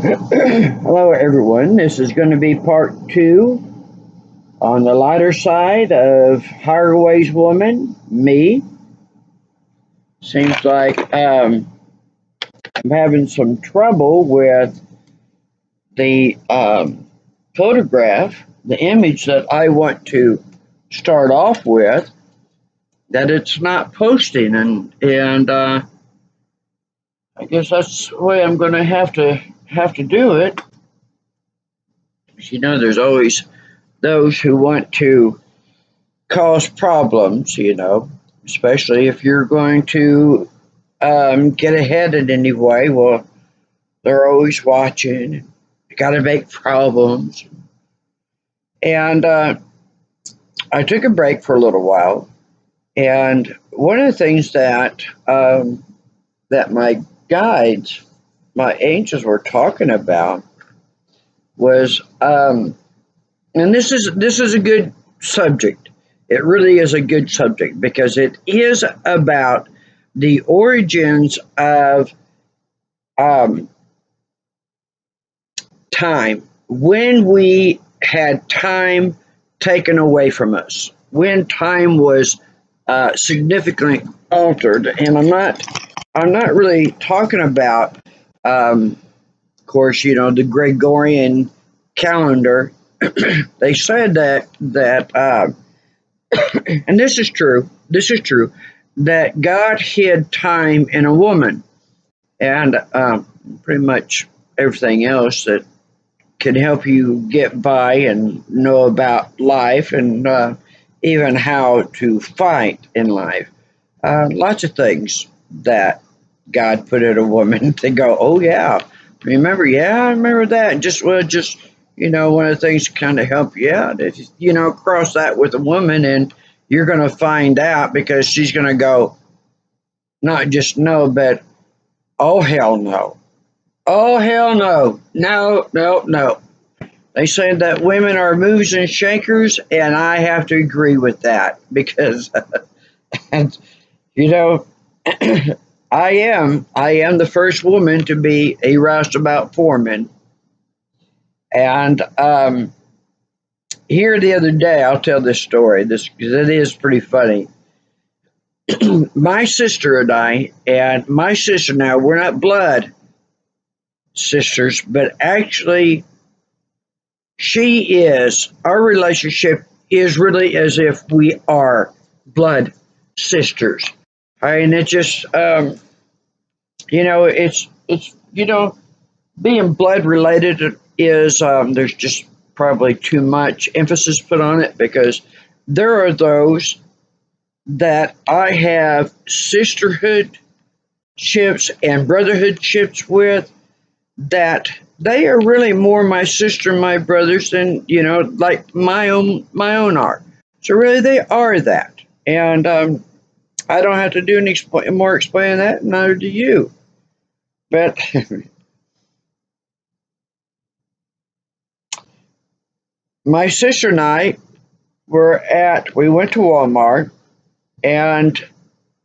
Hello, everyone. This is going to be part two on the lighter side of Higherwayswoman, me. Seems like I'm having some trouble with the photograph, the image that I want to start off with, that it's not posting, and I guess that's the way I'm going to have to do it. You know, there's always those who want to cause problems, especially if you're going to get ahead in any way. Well, they're always watching. You got to make problems. And I took a break for a little while. And one of the things that my guides, my angels, were talking about was, and this is a good subject. It really is a good subject because it is about the origins of um, time, when we had time taken away from us, when time was significantly altered. And I'm not really talking about, of course, the Gregorian calendar. They said that and this is true. This is true that God hid time in a woman, and pretty much everything else that can help you get by and know about life, and even how to fight in life. Lots of things that God put in a woman to go, oh yeah, remember? Yeah, I remember that. And just one of the things to kind of help you out is cross that with a woman, and you're going to find out, because she's going to go, not just no, but oh hell no, oh hell no, no, no, no. They say that women are movers and shakers, and I have to agree with that because, and you know, I am the first woman to be a roustabout foreman. And here the other day, I'll tell this story. This because it is pretty funny. My sister now, we're not blood sisters, but actually, our relationship is really as if we are blood sisters. And it just, it's being blood related is, there's just probably too much emphasis put on it, because there are those that I have sisterhood ships and brotherhood ships with, that they are really more my sister and my brothers than like my own are. So really, they are that, and I don't have to do any more explaining that. Neither do you. But my sister and I we went to Walmart, and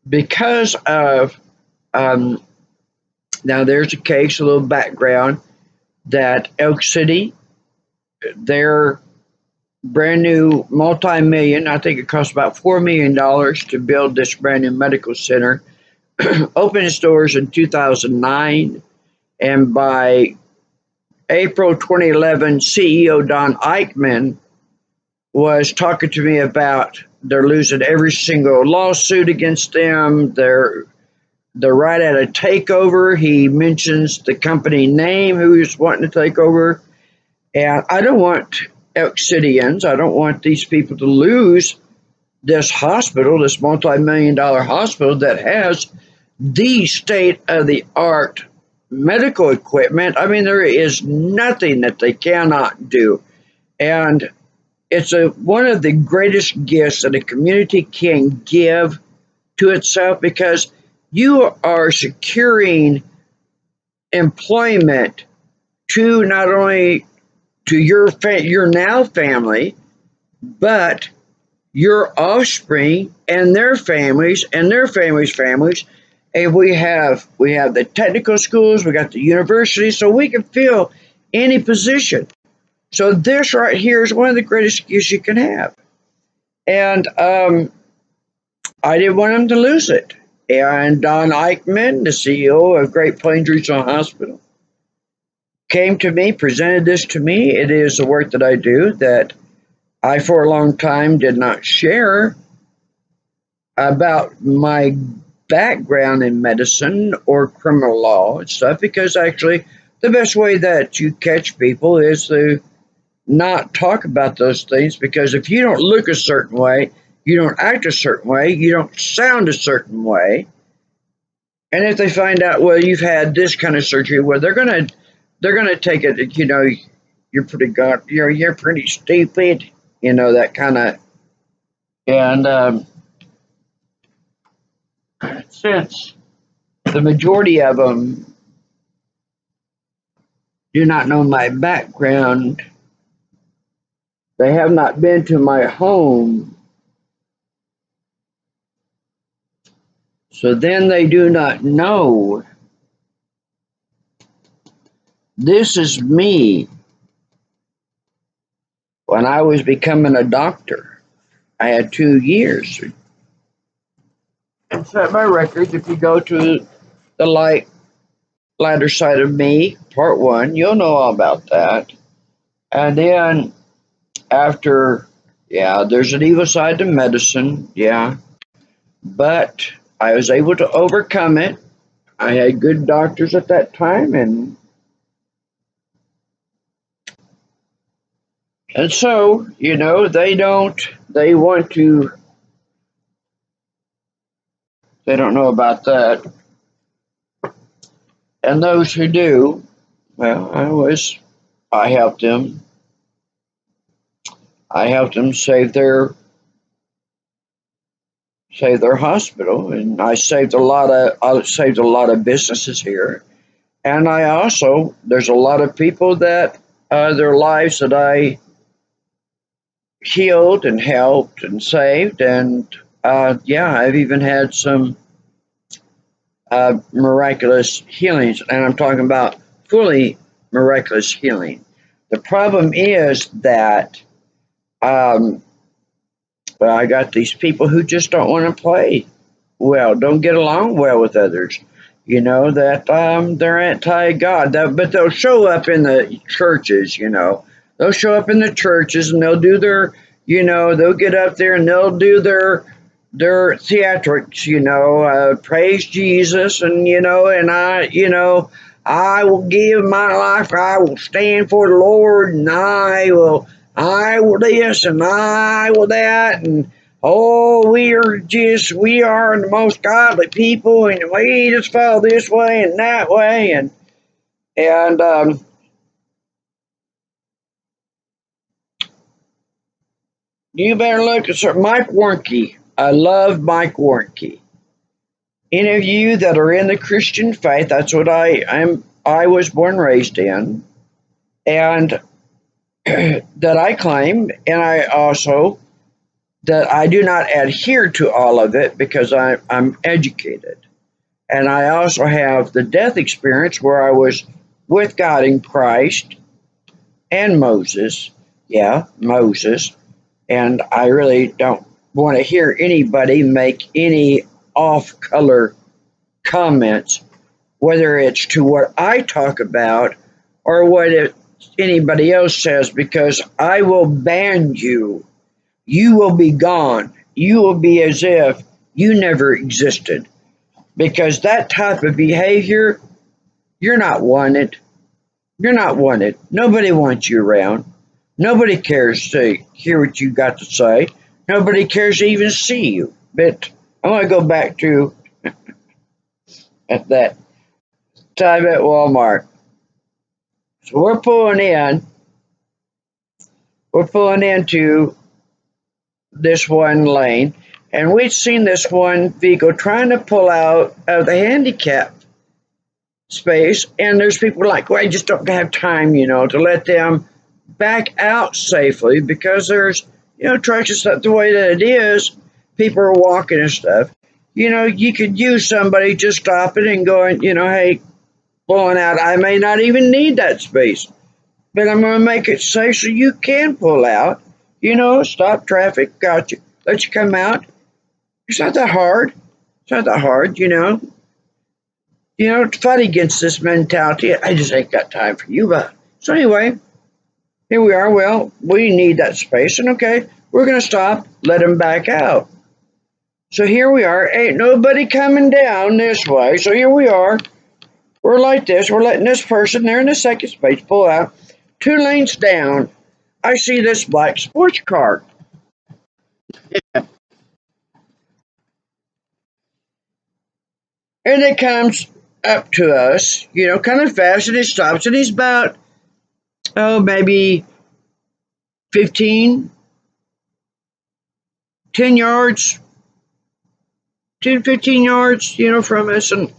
because of um, now there's a case, a little background, that Elk City, their brand new multi-million, I think it cost about $4 million to build this brand new medical center, opened its doors in 2009, and by April 2011, CEO Don Eichmann was talking to me about they're losing every single lawsuit against them. They're right at a takeover. He mentions the company name who is wanting to take over. And I don't want Elk Cityans, I don't want these people to lose this hospital, this multi-million-dollar hospital that has the state-of-the-art medical equipment. I mean, there is nothing that they cannot do. And it's one of the greatest gifts that a community can give to itself, because you are securing employment to not only to your now family, but your offspring and their families and their families' families. And we have the technical schools, we got the universities, so we can fill any position. So this right here is one of the greatest skills you can have. And I didn't want him to lose it. And Don Eichmann, the CEO of Great Plains Regional Hospital, came to me, presented this to me. It is the work that I do that I, for a long time, did not share about my background in medicine or criminal law and stuff, because actually the best way that you catch people is to not talk about those things, because if you don't look a certain way, you don't act a certain way, you don't sound a certain way, and if they find out, well, you've had this kind of surgery, well, they're gonna take it, you're pretty good, you're pretty stupid, that kind of. And since the majority of them do not know my background, they have not been to my home, so then they do not know this is me when I was becoming a doctor. I had 2 years. And set my records. If you go to the lighter side of me, part one, you'll know all about that. And then after, yeah, there's an evil side to medicine, yeah, but I was able to overcome it. I had good doctors at that time, and so, they don't know about that. And those who do, well, I helped them. I helped them save their hospital, and I saved a lot of businesses here. And I also, there's a lot of people that their lives that I healed and helped and saved. And yeah, I've even had some miraculous healings, and I'm talking about fully miraculous healing. The problem is that um, well, I got these people who just don't want to play well, don't get along well with others. That they're anti-God, but they'll show up in the churches. They'll show up in the churches and they'll do they'll get up there and they'll do their theatrics. Praise Jesus, and I will give my life. I will stand for the Lord, and I will this, and I will that, and oh, we are the most godly people, and we just follow this way and that way, and you better look at Mike Warnke. I love Mike Warnke. Any of you that are in the Christian faith, that's what I am. I was born and raised in, and that I claim, and I also that I do not adhere to all of it because I'm educated. And I also have the death experience where I was with God in Christ and Moses. Yeah, Moses. And I really don't want to hear anybody make any off color comments, whether it's to what I talk about or anybody else says, because I will ban you. You will be gone. You will be as if you never existed. Because that type of behavior, you're not wanted. You're not wanted. Nobody wants you around. Nobody cares to hear what you got to say. Nobody cares to even see you. But I want to go back to at that time at Walmart. So we're pulling into this one lane, and we'd seen this one vehicle trying to pull out of the handicap space, and there's people like, well, I just don't have time, to let them back out safely, because there's trucks and stuff the way that it is. People are walking and stuff. You could use somebody just stopping and going, hey, pulling out. I may not even need that space, but I'm going to make it safe so you can pull out. Stop traffic, got you. Let you come out. It's not that hard. It's not that hard. To fight against this mentality. I just ain't got time for you, but so anyway, here we are. Well, we need that space, and okay, we're going to stop, let him back out. So here we are. Ain't nobody coming down this way. So here we are. We're like this. We're letting this person there in the second space pull out. 2 lanes down, I see this black sports car. And it comes up to us, kind of fast, and it stops, and he's about, maybe 15, 10 yards, 10, 15 yards, from us, and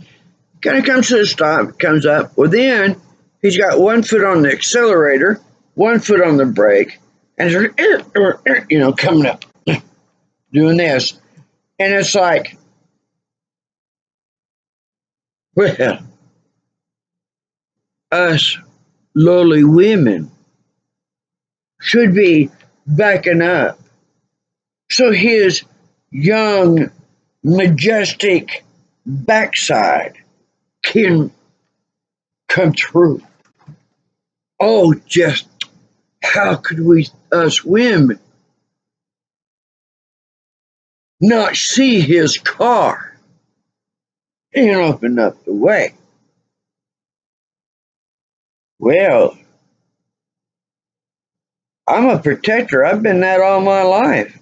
kind of comes to a stop, comes up. Well, then he's got 1 foot on the accelerator, 1 foot on the brake, and coming up, doing this. And it's like, well, us lowly women should be backing up so his young, majestic backside can come through. Oh, just how could we, us women, not see his car and open up the way? Well, I'm a protector. I've been that all my life.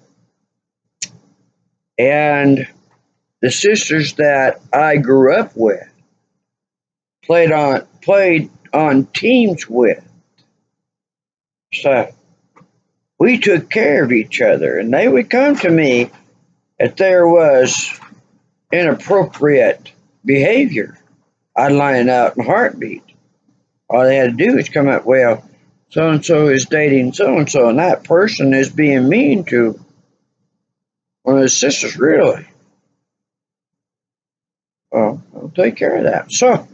And the sisters that I grew up with, played on teams with. So we took care of each other, and they would come to me if there was inappropriate behavior. I'd line out in a heartbeat. All they had to do is come up, well, so and so is dating so and so, and that person is being mean to one of his sisters, really. Well, I'll take care of that. So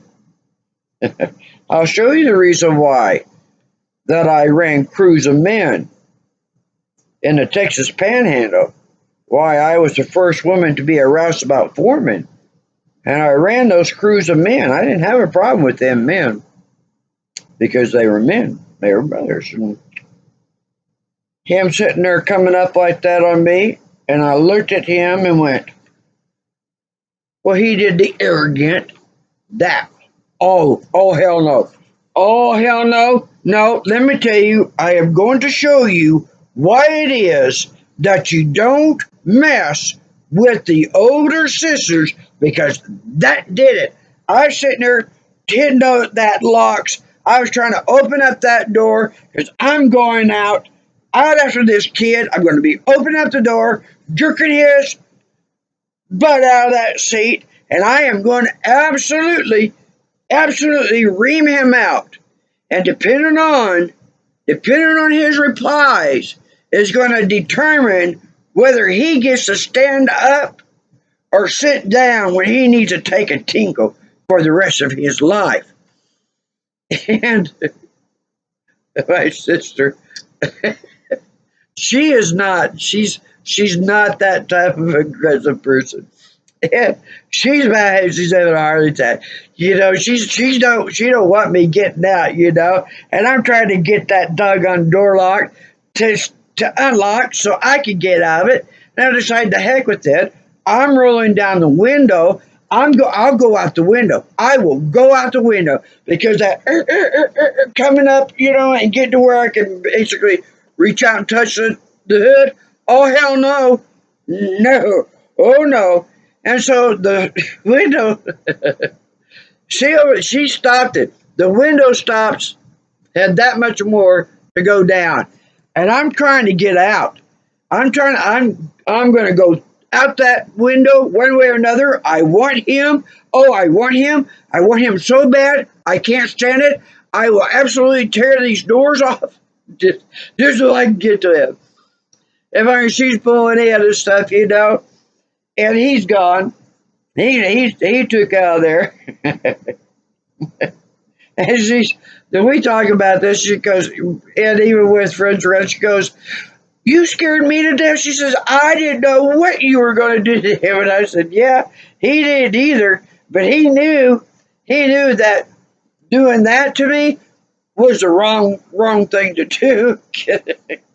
I'll show you the reason why that I ran crews of men in the Texas Panhandle, why I was the first woman to be a roustabout foreman. And I ran those crews of men. I didn't have a problem with them men because they were men. They were brothers. And him sitting there coming up like that on me, and I looked at him and went, well, he did the arrogant that. Oh, hell no. Oh, hell no. No, let me tell you, I am going to show you why it is that you don't mess with the older sisters, because that did it. I was sitting there, hitting that locks. I was trying to open up that door because I'm going out after this kid. I'm going to be opening up the door, jerking his butt out of that seat, and I am going to absolutely ream him out. And depending on his replies is going to determine whether he gets to stand up or sit down when he needs to take a tinkle for the rest of his life. And my sister, she's not that type of aggressive person. And she's mad. She's having a heart attack. She don't want me getting out. And I'm trying to get that doggone door lock to unlock so I can get out of it. And I decided to heck with it. I'm rolling down the window. I'll go out the window. I will go out the window because that coming up, and get to where I can basically reach out and touch the hood. Oh hell no, no, oh no. And so the window, she stopped it. The window stops, had that much more to go down, and I'm trying to get out. I'm going to go out that window one way or another. I want him. Oh, I want him. I want him so bad. I can't stand it. I will absolutely tear these doors off just so I can get to him. She's pulling in and stuff, and he's gone. He took out of there. And then we talk about this. She goes, and even with friends around, she goes, "You scared me to death." She says, "I didn't know what you were going to do to him." And I said, "Yeah, he didn't either, but he knew that doing that to me was the wrong thing to do."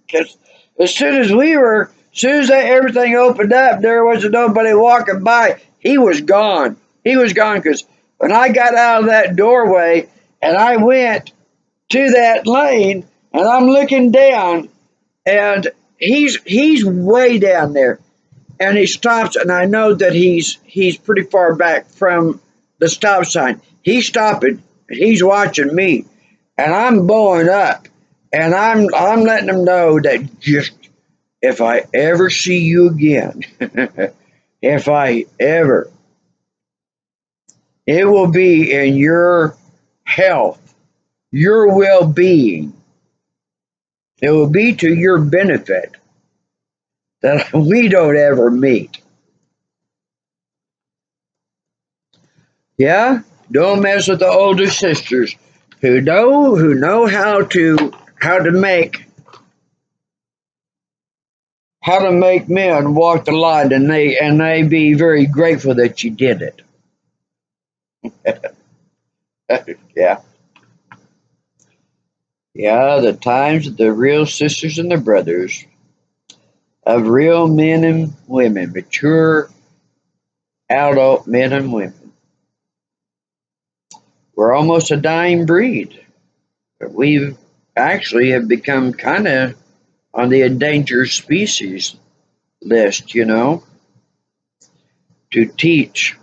Because as soon as everything opened up, there wasn't nobody walking by. He was gone. He was gone because when I got out of that doorway and I went to that lane and I'm looking down and he's way down there and he stops and I know that he's pretty far back from the stop sign. He's stopping and he's watching me and I'm blowing up and I'm letting him know that just if I ever see you again, if I ever, it will be in your health, your well-being. It will be to your benefit that we don't ever meet. Yeah, don't mess with the older sisters who know how to make men walk the line, and they be very grateful that you did it. Yeah, yeah, the times of the real sisters and the brothers of real men and women, mature adult men and women. We're almost a dying breed. We've actually have become kind of on the endangered species list, to teach.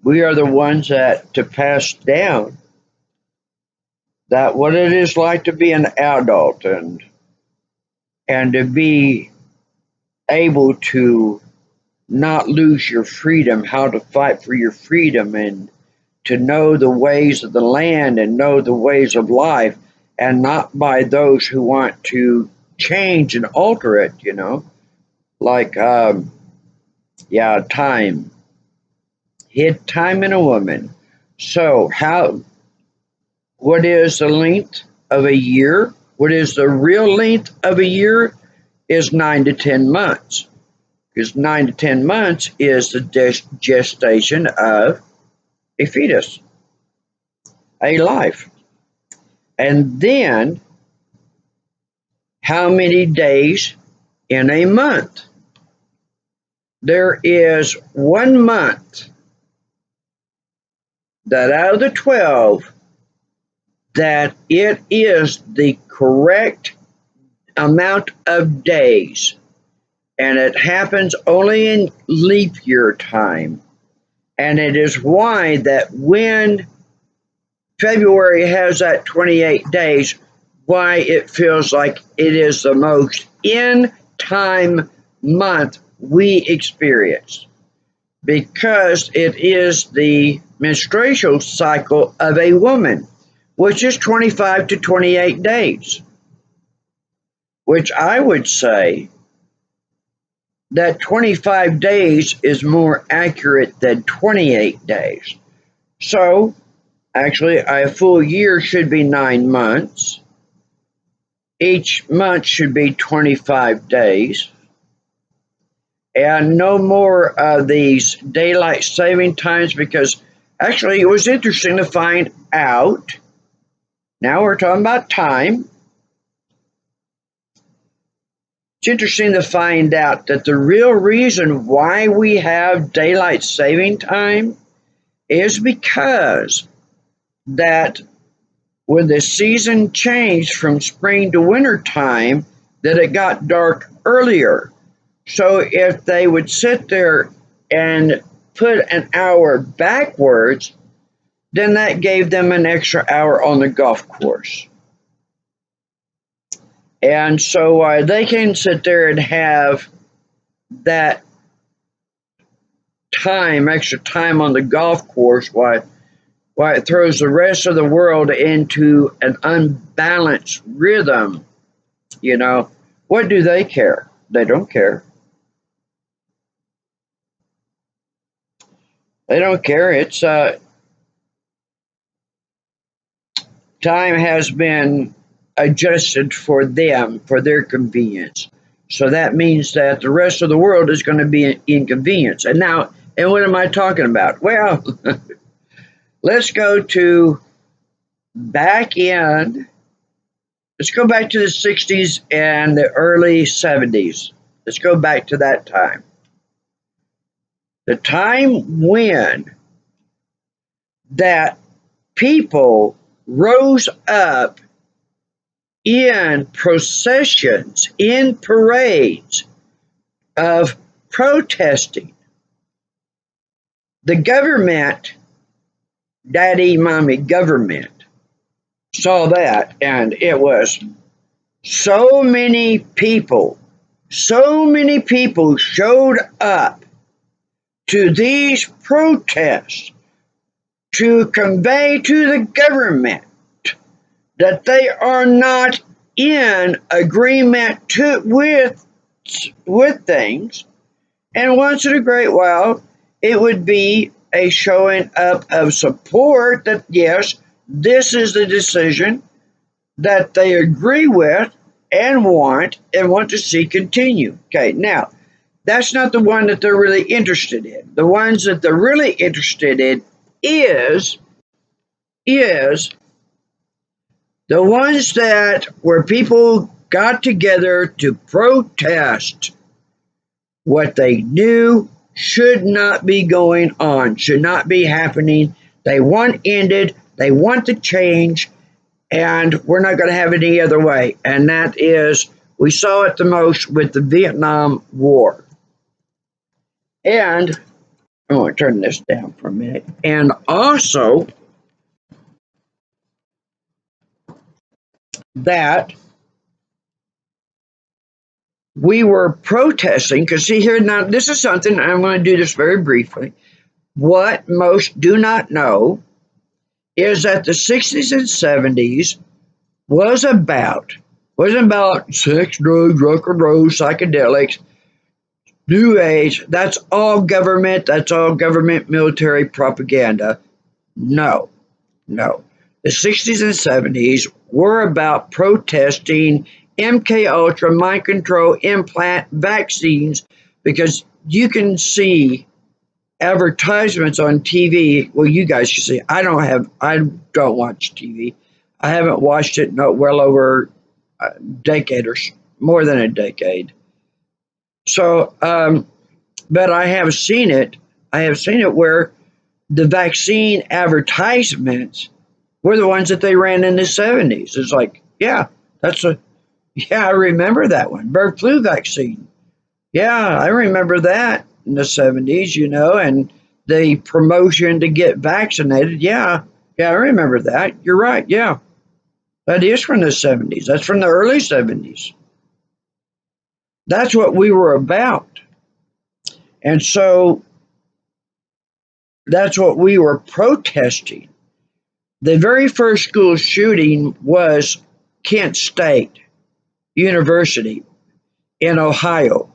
We are the ones that to pass down that what it is like to be an adult and to be able to not lose your freedom, how to fight for your freedom and to know the ways of the land and know the ways of life and not by those who want to change and alter it, like yeah, time. Hid time in a woman. So what is the length of a year? What is the real length of a year is 9 to 10 months. Because 9 to 10 months is the gestation of a fetus, a life. And then how many days in a month? There is 1 month that out of the 12 that it is the correct amount of days, and it happens only in leap year time. And it is why that when February has that 28 days, why it feels like it is the most in time month we experience. Because it is the menstrual cycle of a woman, which is 25 to 28 days, which I would say that 25 days is more accurate than 28 days. So, actually, a full year should be 9 months. Each month should be 25 days. And no more of these daylight saving times because actually it was interesting to find out. Now we're talking about time. It's interesting to find out that the real reason why we have daylight saving time is because that when the season changed from spring to winter time, that it got dark earlier. So if they would sit there and put an hour backwards, then that gave them an extra hour on the golf course. And so they can sit there and have that extra time on the golf course, why it throws the rest of the world into an unbalanced rhythm. What do they care? They don't care. They don't care. It's time has been adjusted for them, for their convenience. So that means that the rest of the world is going to be an inconvenience. And now, and what am I talking about? Well, let's go to back in, let's go back to the 60s and the early 70s. Let's go back to that time. The time when that people rose up in processions, in parades of protesting. The government, daddy, mommy, government, saw that, and it was so many people showed up to these protests to convey to the government that they are not in agreement with things. And once in a great while, it would be a showing up of support that, yes, this is the decision that they agree with and want to see continue. Okay, now, that's not the one that they're really interested in. The ones that they're really interested in is the ones that where people got together to protest what they knew should not be going on, should not be happening. They want ended, they want the change, and we're not going to have it any other way. And that is, we saw it the most with the Vietnam War. And I'm going to turn this down for a minute. And also, that we were protesting, because see here now, this is something, I'm going to do this very briefly. What most do not know is that the 60s and 70s wasn't about sex, drugs, rock and roll, psychedelics, New Age. That's all government. That's all government military propaganda. No, no. The 60s and 70s were about protesting MK Ultra, mind control, implant, vaccines, because you can see advertisements on TV. Well, you guys can see. I don't watch TV. I haven't watched it in well over a decade or more than a decade. So, but I have seen it. I have seen it where the vaccine advertisements were the ones that they ran in the 70s. It's like, yeah, I remember that one. Bird flu vaccine. Yeah, I remember that in the 70s, and the promotion to get vaccinated. Yeah, I remember that. You're right. Yeah, that is from the 70s. That's from the early 70s. That's what we were about. And so that's what we were protesting. The very first school shooting was Kent State University in Ohio,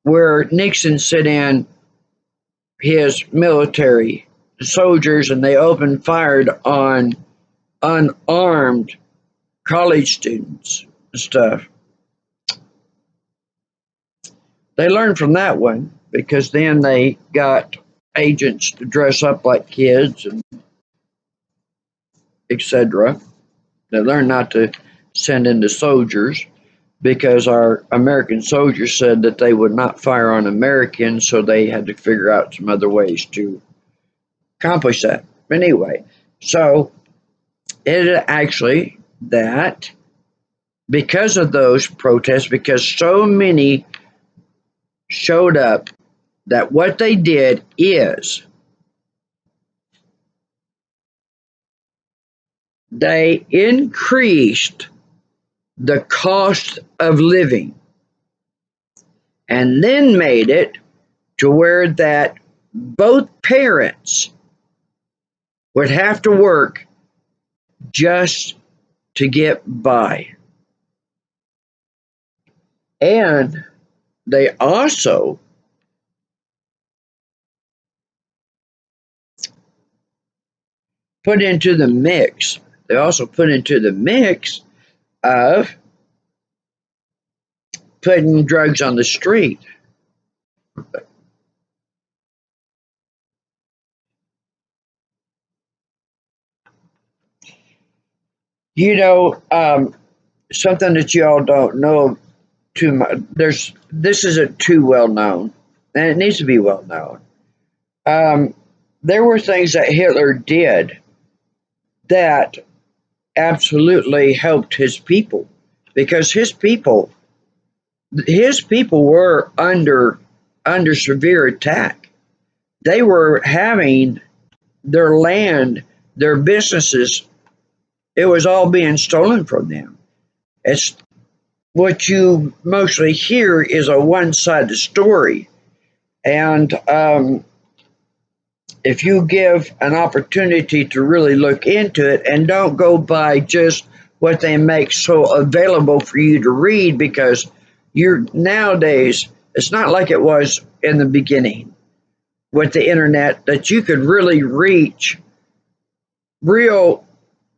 where Nixon sent in his military soldiers and they opened fire on unarmed college students and stuff. They learned from that one, because then they got agents to dress up like kids and etc. They learned not to send in the soldiers, because our American soldiers said that they would not fire on Americans, so they had to figure out some other ways to accomplish that. Anyway, so it actually that because of those protests, because so many showed up, that what they did is they increased the cost of living, and then made it to where that both parents would have to work just to get by. And they also put into the mix. They also put into the mix of putting drugs on the street. You know, something that you all don't know too much. This isn't too well known, and it needs to be well known. Um, there were things that Hitler did that absolutely helped his people, because his people were under severe attack. They were having their land, their businesses, it was all being stolen from them. It's what you mostly hear is a one-sided story, and if you give an opportunity to really look into it and don't go by just what they make so available for you to read, because you're nowadays, it's not like it was in the beginning with the internet, that you could really reach real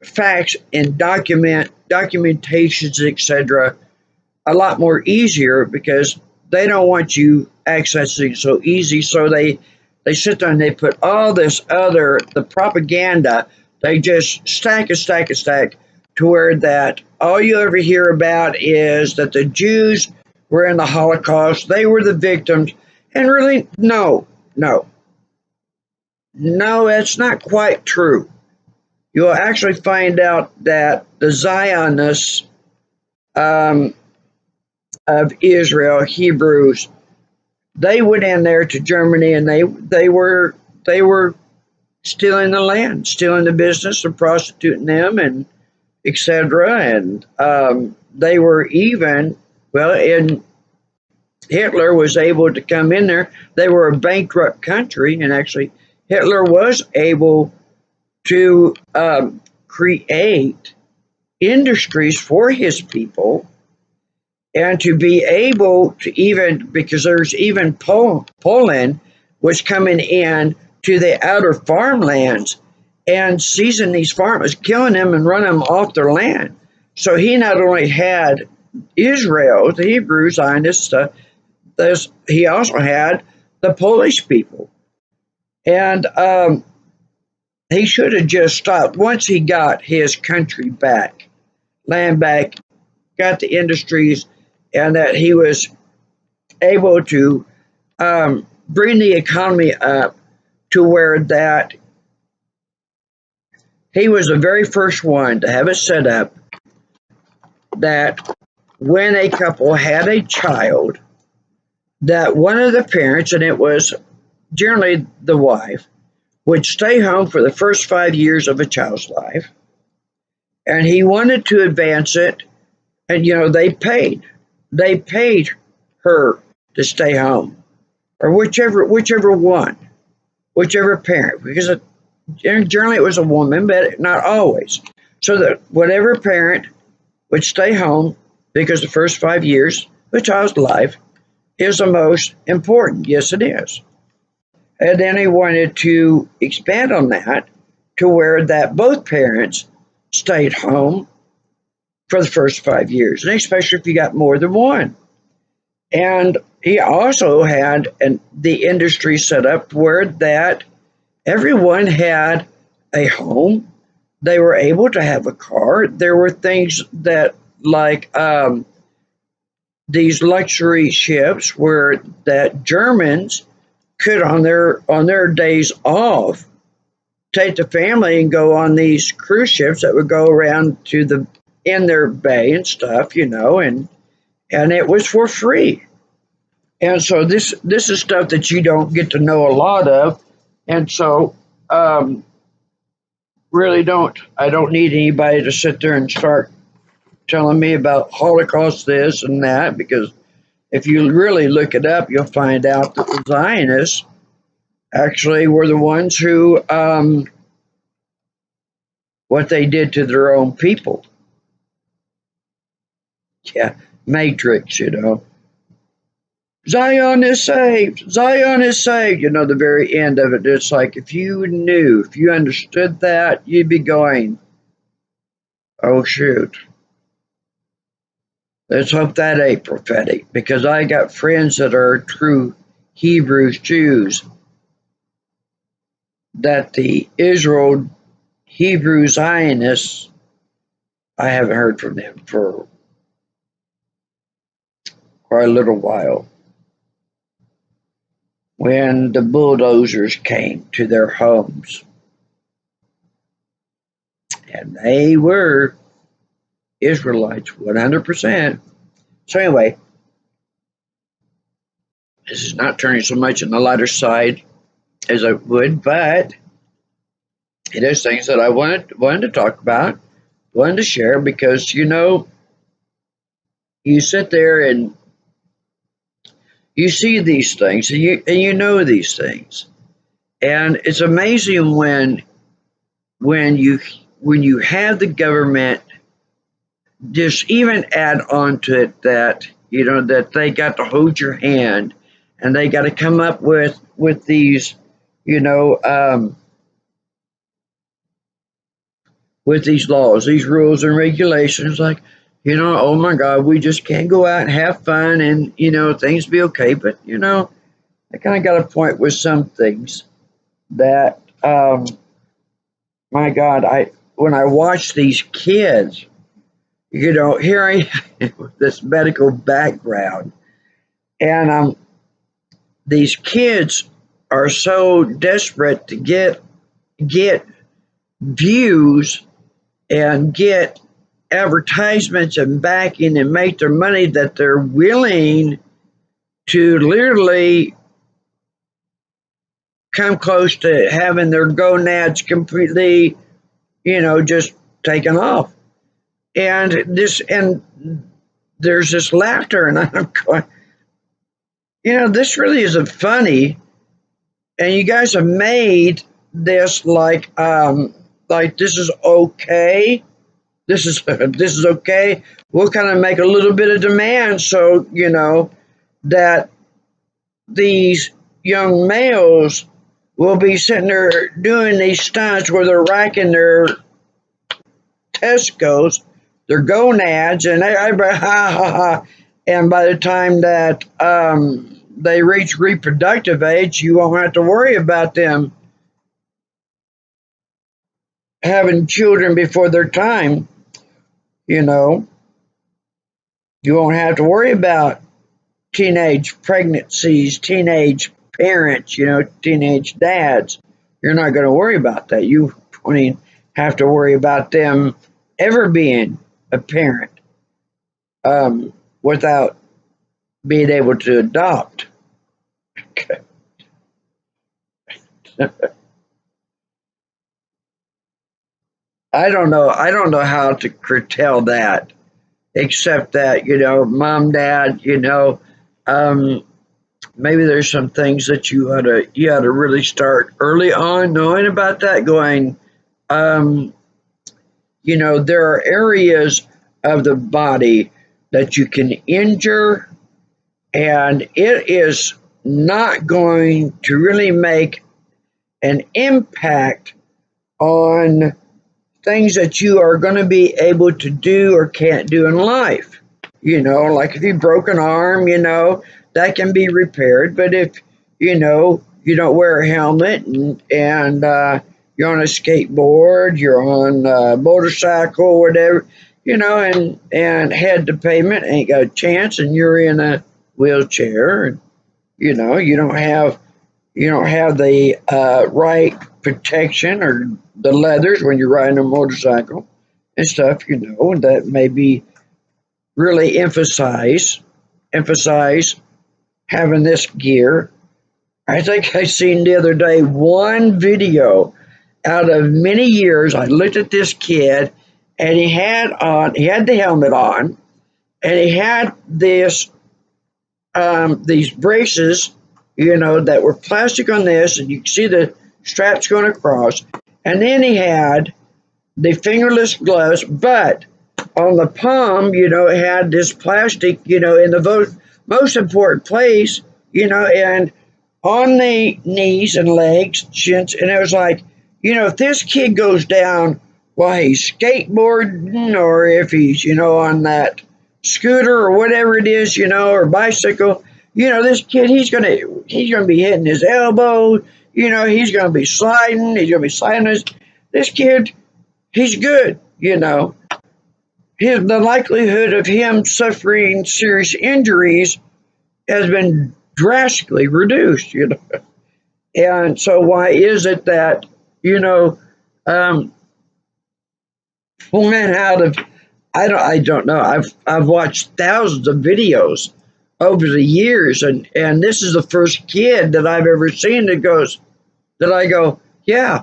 facts and documentations, etc., a lot more easier, because they don't want you accessing so easy. So they sit there and they put all this other the propaganda. They just stack and stack and stack to where that all you ever hear about is that the Jews were in the Holocaust. They were the victims, and really, no, no, no, that's not quite true. You'll actually find out that the Zionists um, of Israel, Hebrews, they went in there to Germany, and they were stealing the land, stealing the business, and prostituting them, and etc. And they were even, well, and Hitler was able to come in there. They were a bankrupt country, and actually Hitler was able to create industries for his people, and to be able to, even because there's even Poland was coming in to the outer farmlands and seizing these farmers, killing them and running them off their land. So he not only had Israel, the Hebrews, Zionists, he also had the Polish people. And he should have just stopped once he got his country back, land back, got the industries, and that he was able to bring the economy up to where that he was the very first one to have it set up that when a couple had a child, that one of the parents, and it was generally the wife, would stay home for the first 5 years of a child's life, and he wanted to advance it, and they paid her to stay home, or whichever one, whichever parent, because generally it was a woman, but not always. So that whatever parent would stay home, because the first 5 years of a child's life is the most important. Yes, it is. And then he wanted to expand on that to where that both parents stayed home for the first 5 years, and especially if you got more than one. And he also had the industry set up where that everyone had a home. They were able to have a car. There were things that, like these luxury ships, where that Germans could, on their days off, take the family and go on these cruise ships that would go around to the in their bay and stuff, and it was for free. And so this is stuff that you don't get to know a lot of, and so really don't I don't need anybody to sit there and start telling me about Holocaust this and that, because if you really look it up, you'll find out that the Zionists actually were the ones who what they did to their own people. Yeah, Matrix. Zion is saved. Zion is saved. The very end of it, it's like if you knew, if you understood that, you'd be going, oh, shoot. Let's hope that ain't prophetic, because I got friends that are true Hebrews Jews, that the Israel Hebrew Zionists, I haven't heard from them for quite a little while. When the bulldozers came to their homes, and they were Israelites 100%. So anyway, this is not turning so much on the lighter side as I would, but it is things that I wanted to talk about, wanted to share, because you sit there and you see these things, and you know these things, and it's amazing when you have the government just even add on to it that that they got to hold your hand, and they got to come up with these you know um, with these laws, these rules and regulations, like oh my God, we just can't go out and have fun, and things be okay. But I kind of got a point with some things that my God, I when I watch these kids, here I am with this medical background, and these kids are so desperate to get views and get advertisements and backing and make their money, that they're willing to literally come close to having their gonads completely, just taken off. And there's this laughter, and I'm going, this really isn't funny. And you guys have made this like this is okay. This is okay. We'll kind of make a little bit of demand, so that these young males will be sitting there doing these stunts where they're racking their testicles, their gonads, and everybody ha ha ha. And by the time that they reach reproductive age, you won't have to worry about them having children before their time. You know, you won't have to worry about teenage pregnancies, teenage parents, teenage dads. You're not going to worry about that. You won't have to worry about them ever being a parent without being able to adopt. I don't know. I don't know how to curtail that, except that mom, dad, um, maybe there's some things that you ought to really start early on knowing about that. Going, um, there are areas of the body that you can injure, and it is not going to really make an impact on things that you are going to be able to do or can't do in life. Like if you broke an arm, that can be repaired. But if, you don't wear a helmet, and you're on a skateboard, you're on a motorcycle, whatever, and head to pavement, ain't got a chance, and you're in a wheelchair, and, you don't have the right protection or the leathers when you're riding a motorcycle and stuff, that maybe really emphasize having this gear. I think I seen the other day one video out of many years. I looked at this kid, and he had the helmet on, and he had these braces, that were plastic on this, and you can see the straps going across. And then he had the fingerless gloves, but on the palm, it had this plastic, in the most important place, and on the knees and legs, shins, and it was like, if this kid goes down while he's skateboarding or if he's, on that scooter or whatever it is, or bicycle, this kid he's gonna be hitting his elbow, he's gonna be sliding, this kid, he's good, the likelihood of him suffering serious injuries has been drastically reduced, And so why is it that, you know, um, one out of I don't know. I've watched thousands of videos over the years, and this is the first kid that I've ever seen that I go, yeah,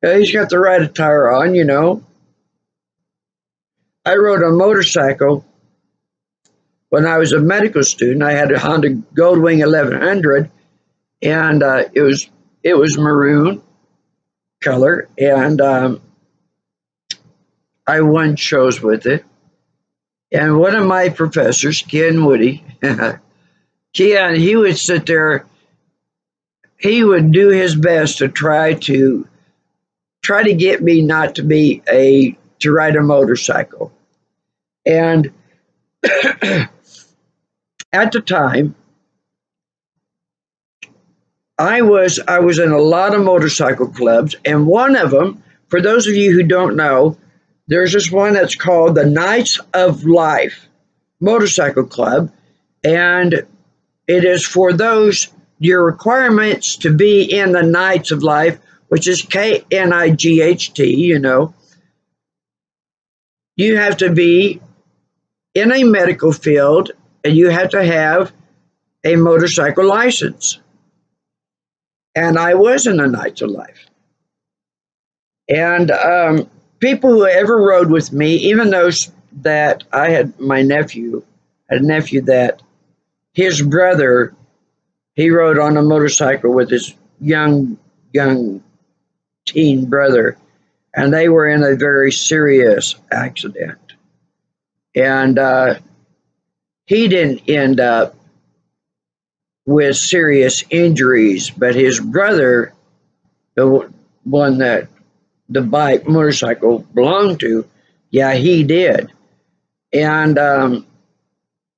he's got the right attire on. I rode a motorcycle when I was a medical student. I had a Honda Goldwing 1100, and it was maroon color, and I won shows with it. And one of my professors, Ken Woody, Ken, he would sit there. He would do his best to try to get me not to ride a motorcycle. And at the time, I was in a lot of motorcycle clubs, and one of them, for those of you who don't know, there's this one that's called the Knights of Life Motorcycle Club, and it is for those your requirements to be in the Knights of Life, which is KNIGHT. You have to be in a medical field, and you have to have a motorcycle license. And I was in the Knights of Life. And people who ever rode with me, even those that I had, had a nephew that his brother, he rode on a motorcycle with his young teen brother, and they were in a very serious accident. And he didn't end up with serious injuries, but his brother, the one that the motorcycle belonged to, yeah, he did. And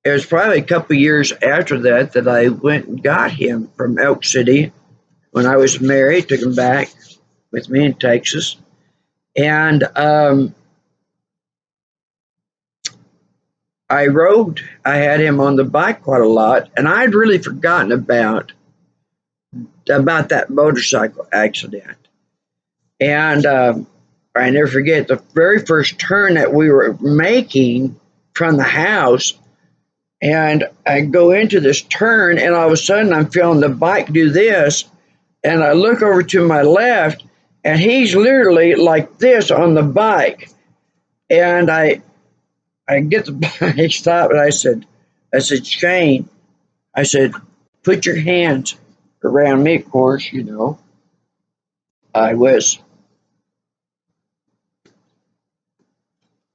it was probably a couple of years after that I went and got him from Elk City when I was married, took him back with me in Texas. And I had him on the bike quite a lot, and I'd really forgotten about that motorcycle accident. And I never forget the very first turn that we were making from the house. And I go into this turn, and all of a sudden I'm feeling the bike do this. And I look over to my left, and he's literally like this on the bike. And I get the bike stopped, and I said, Shane, I said, put your hands around me. Of course, I was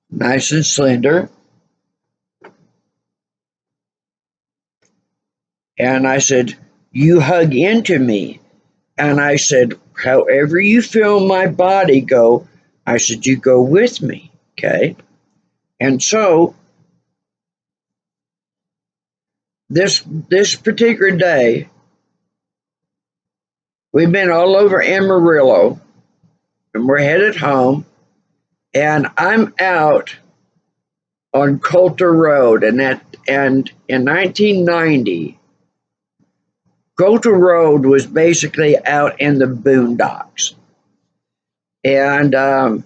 nice and slender. And I said, you hug into me. And I said, however you feel my body go, I said, you go with me. Okay. And so this particular day, we've been all over Amarillo, and we're headed home, and I'm out on Coulter Road, and in 1990, Coulter Road was basically out in the boondocks, and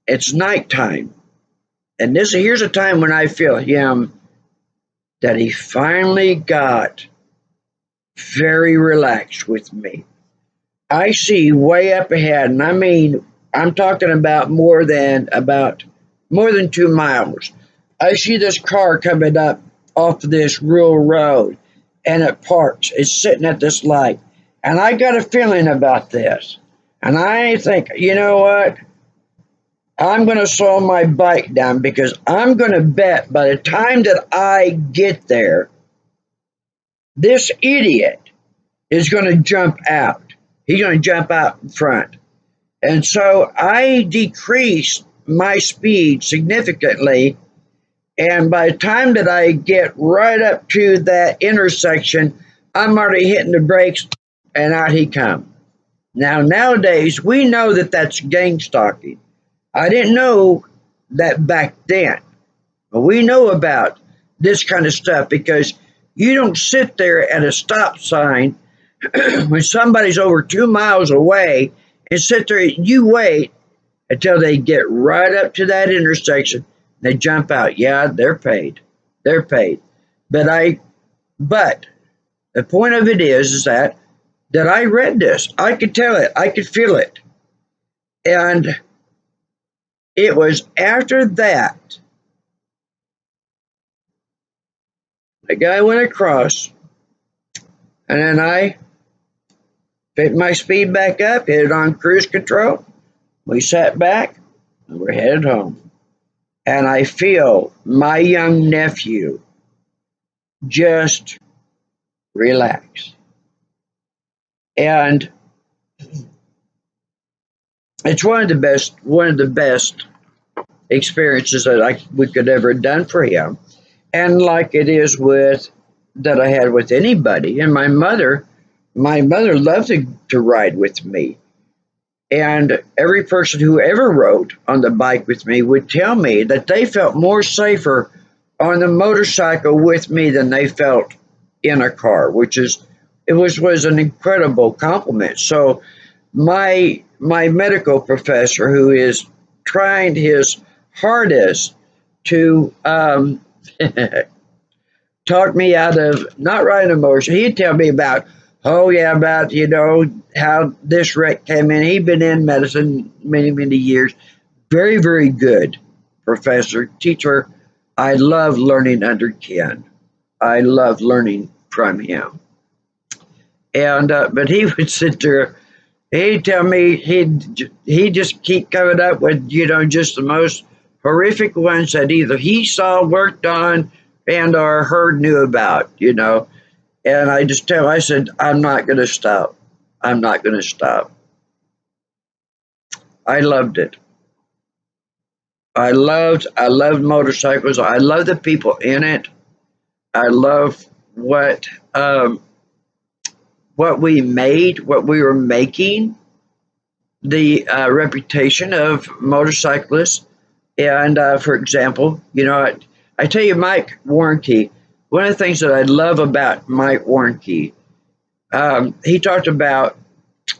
it's nighttime, and here's a time when I feel him that he finally got very relaxed with me. I see way up ahead, and I mean, I'm talking about more than 2 miles. I see this car coming up off of this rural road, and it parks. It's sitting at this light, and I got a feeling about this. And I think, you know what? I'm going to slow my bike down because I'm going to bet by the time that I get there, this idiot is going to jump out. He's going to jump out in front. And so I decreased my speed significantly. And by the time that I get right up to that intersection, I'm already hitting the brakes and out he comes. Now, nowadays, we know that that's gang stalking. I didn't know that back then. But we know about this kind of stuff because you don't sit there at a stop sign when somebody's over 2 miles away and sit there, you wait until they get right up to that intersection. They jump out. Yeah, they're paid. They're paid. But the point of it is that I read this. I could tell it. I could feel it. And it was after that the guy went across, and then I picked my speed back up, hit it on cruise control. We sat back, and we're headed home. And I feel my young nephew just relax. And it's one of the best experiences that we could ever have done for him. And like it is with that I had with anybody. And my mother loved to ride with me. And every person who ever rode on the bike with me would tell me that they felt more safer on the motorcycle with me than they felt in a car, which was an incredible compliment. So my medical professor, who is trying his hardest to talk me out of not riding a motorcycle, he'd tell me about, oh yeah, about how this wreck came in. He'd been in medicine many years. Very very good professor, teacher. I love learning under Ken. I love learning from him. And but he would sit there. He'd tell me he'd just keep coming up with just the most horrific ones that either he saw, worked on, and or heard knew about. And I said, I'm not going to stop. I'm not going to stop. I loved it. I loved motorcycles. I love the people in it. I love what we made, what we were making, the reputation of motorcyclists. And for example, I tell you, Mike Warnke, one of the things that I love about Mike Warnke, he talked about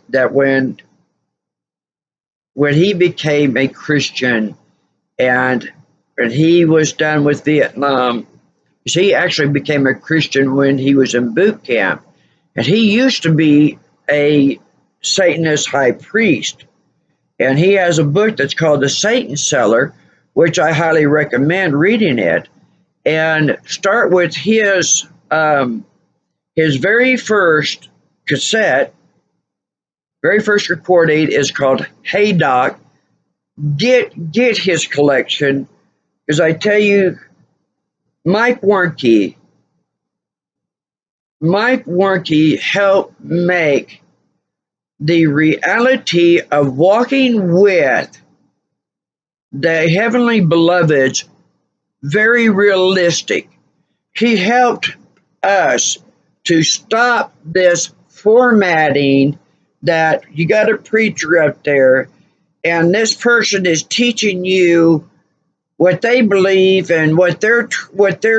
that when he became a Christian and when he was done with Vietnam, he actually became a Christian when he was in boot camp. And he used to be a Satanist high priest. And he has a book that's called The Satan Seller, which I highly recommend reading it. And start with his very first cassette, very first recording is called Hey Doc. Get his collection, because I tell you, Mike Warnke helped make the reality of walking with the heavenly beloveds very realistic. He helped us to stop this formatting that you got a preacher up there and this person is teaching you what they believe and what their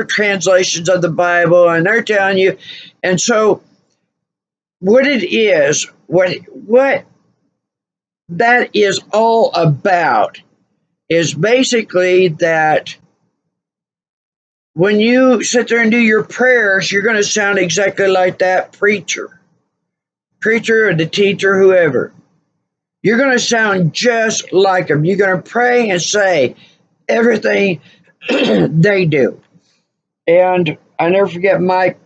translations of the Bible, and they're telling you. And so what it is, what that is all about is basically that when you sit there and do your prayers, you're going to sound exactly like that preacher or the teacher, whoever. You're going to sound just like them. You're going to pray and say everything they do. And I never forget Mike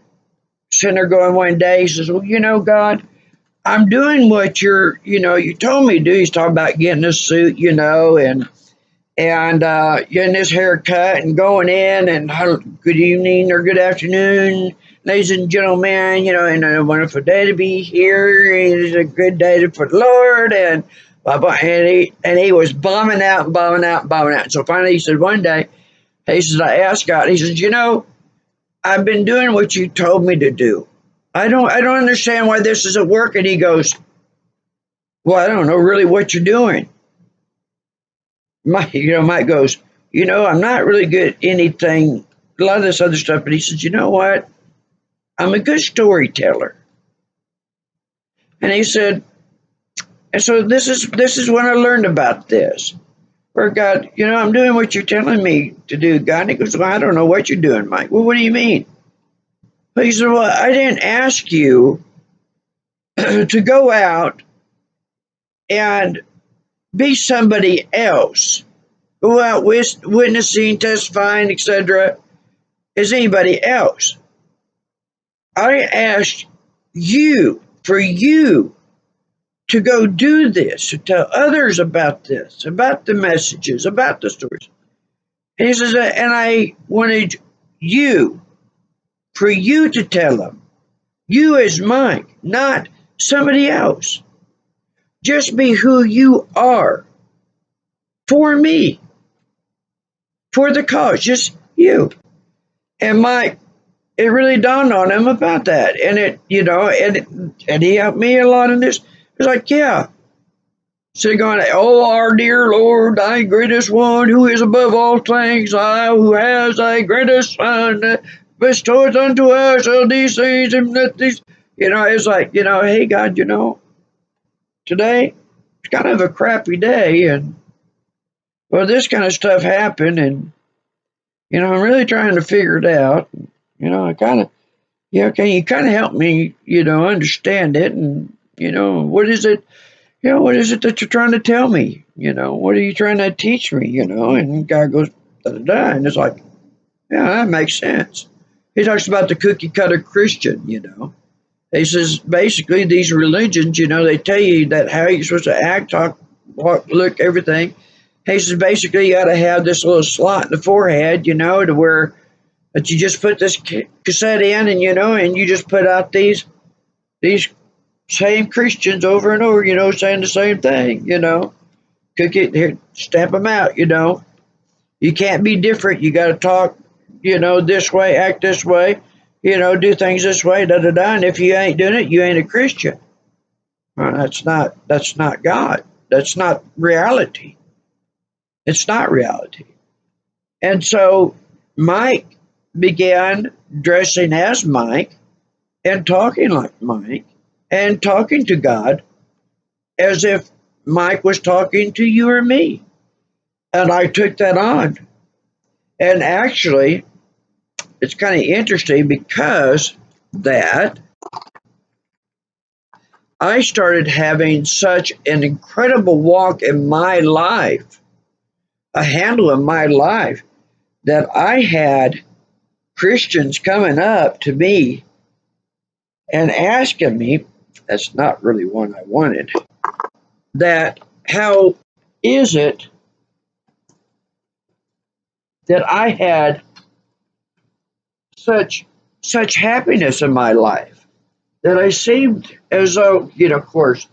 sitting there going one day, he says, well, God, I'm doing what you told me to do. He's talking about getting a suit, and getting his hair cut and going in and good evening or good afternoon, ladies and gentlemen, and a wonderful day to be here. It is a good day for the Lord, and blah, blah, and he was bombing out and bombing out and bombing out. And so finally he said one day, he says, I asked God, he says, I've been doing what you told me to do. I don't understand why this isn't working. He goes, well, I don't know really what you're doing. Mike goes, I'm not really good at anything, a lot of this other stuff. But he says, you know what? I'm a good storyteller. And he said, and so this is when I learned about this. Where God, I'm doing what you're telling me to do, God. And he goes, well, I don't know what you're doing, Mike. Well, what do you mean? Well, he said, well, I didn't ask you to go out and be somebody else. Go out witnessing, testifying, etc. as anybody else. I asked you, for you to go do this, to tell others about this, about the messages, about the stories. And he says, and I wanted you, for you to tell them. You as Mike, not somebody else. Just be who you are. For me. For the cause. Just you. And Mike, it really dawned on him about that. And and he helped me a lot in this. It was like, yeah. So going, oh, our dear Lord, thy greatest one, who is above all things, I who has thy greatest son, bestowed unto us all these things, and that these, it's like, hey, God, today it's kind of a crappy day, and, well, this kind of stuff happened, and, I'm really trying to figure it out. I kind of, can you kind of help me, understand it, and, what is it? What is it that you're trying to tell me? What are you trying to teach me? And God goes, da da da. And it's like, yeah, that makes sense. He talks about the cookie cutter Christian, He says, basically, these religions, they tell you that how you're supposed to act, talk, walk, look, everything. He says, basically, you got to have this little slot in the forehead, to where that you just put this cassette in and, and you just put out these same Christians over and over, saying the same thing, Cook it here, stamp them out, You can't be different. You got to talk, this way, act this way, do things this way, da da da. And if you ain't doing it, you ain't a Christian. Well, that's not God. That's not reality. It's not reality. And so Mike began dressing as Mike and talking like Mike and talking to God as if Mike was talking to you or me. And I took that on. And actually, it's kind of interesting because that I started having such an incredible walk in my life, a handle in my life, that I had Christians coming up to me and asking me, that's not really one I wanted, that how is it that I had such happiness in my life that I seemed as though, of course,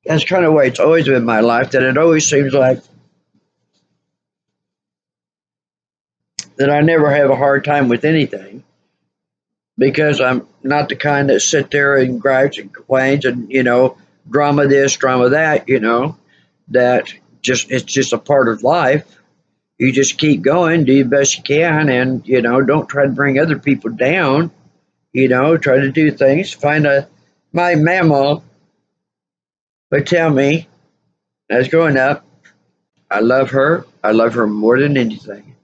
that's kind of the way it's always been in my life, that it always seems like that I never have a hard time with anything because I'm not the kind that sit there and gripes and complains and, drama this, drama that, that it's just a part of life. You just keep going, do the best you can, and, don't try to bring other people down, try to do things. My mama would tell me as growing up, I love her. I love her more than anything.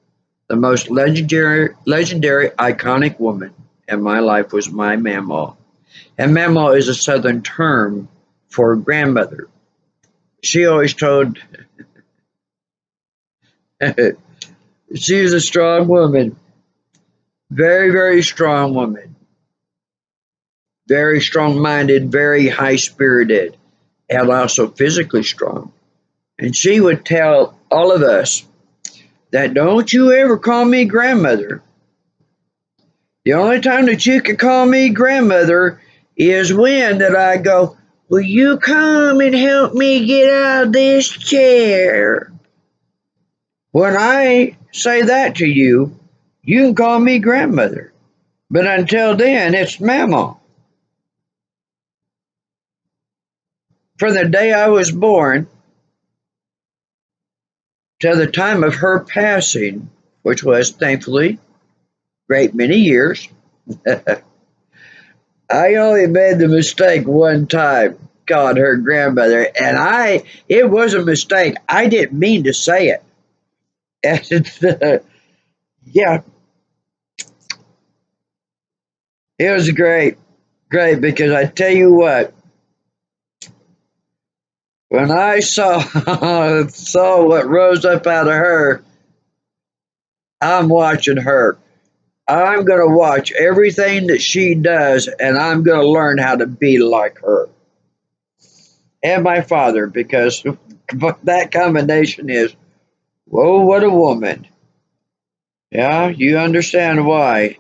The most legendary, iconic woman in my life was my mama. And mama is a Southern term for grandmother. She always told, she was a strong woman, very, very strong woman, very strong minded, very high spirited, and also physically strong. And she would tell all of us that don't you ever call me grandmother. The only time that you can call me grandmother is when that I go, will you come and help me get out of this chair? When I say that to you, you can call me grandmother. But until then, it's Mama. From the day I was born till the time of her passing, which was thankfully great many years, I only made the mistake one time calling her grandmother, and it was a mistake. I didn't mean to say it. And yeah, it was great because I tell you what, when I saw saw what rose up out of her, I'm watching her. I'm going to watch everything that she does, and I'm going to learn how to be like her. And my father, because that combination is, whoa, what a woman. Yeah, you understand why.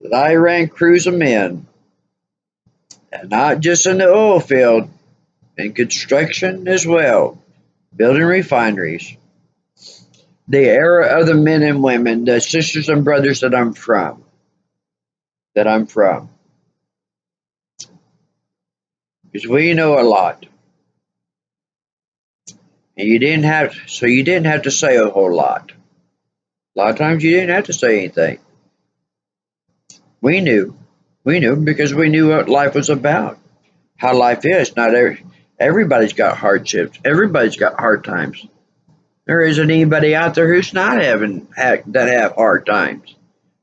That I ran crews of men, and not just in the oil field, in construction as well, building refineries. The era of the men and women, the sisters and brothers that I'm from, because we know a lot. And you didn't have to say a whole lot. A lot of times you didn't have to say anything. We knew. We knew because we knew what life was about, how life is. Everybody's got hardships. Everybody's got hard times. There isn't anybody out there who's not that have hard times.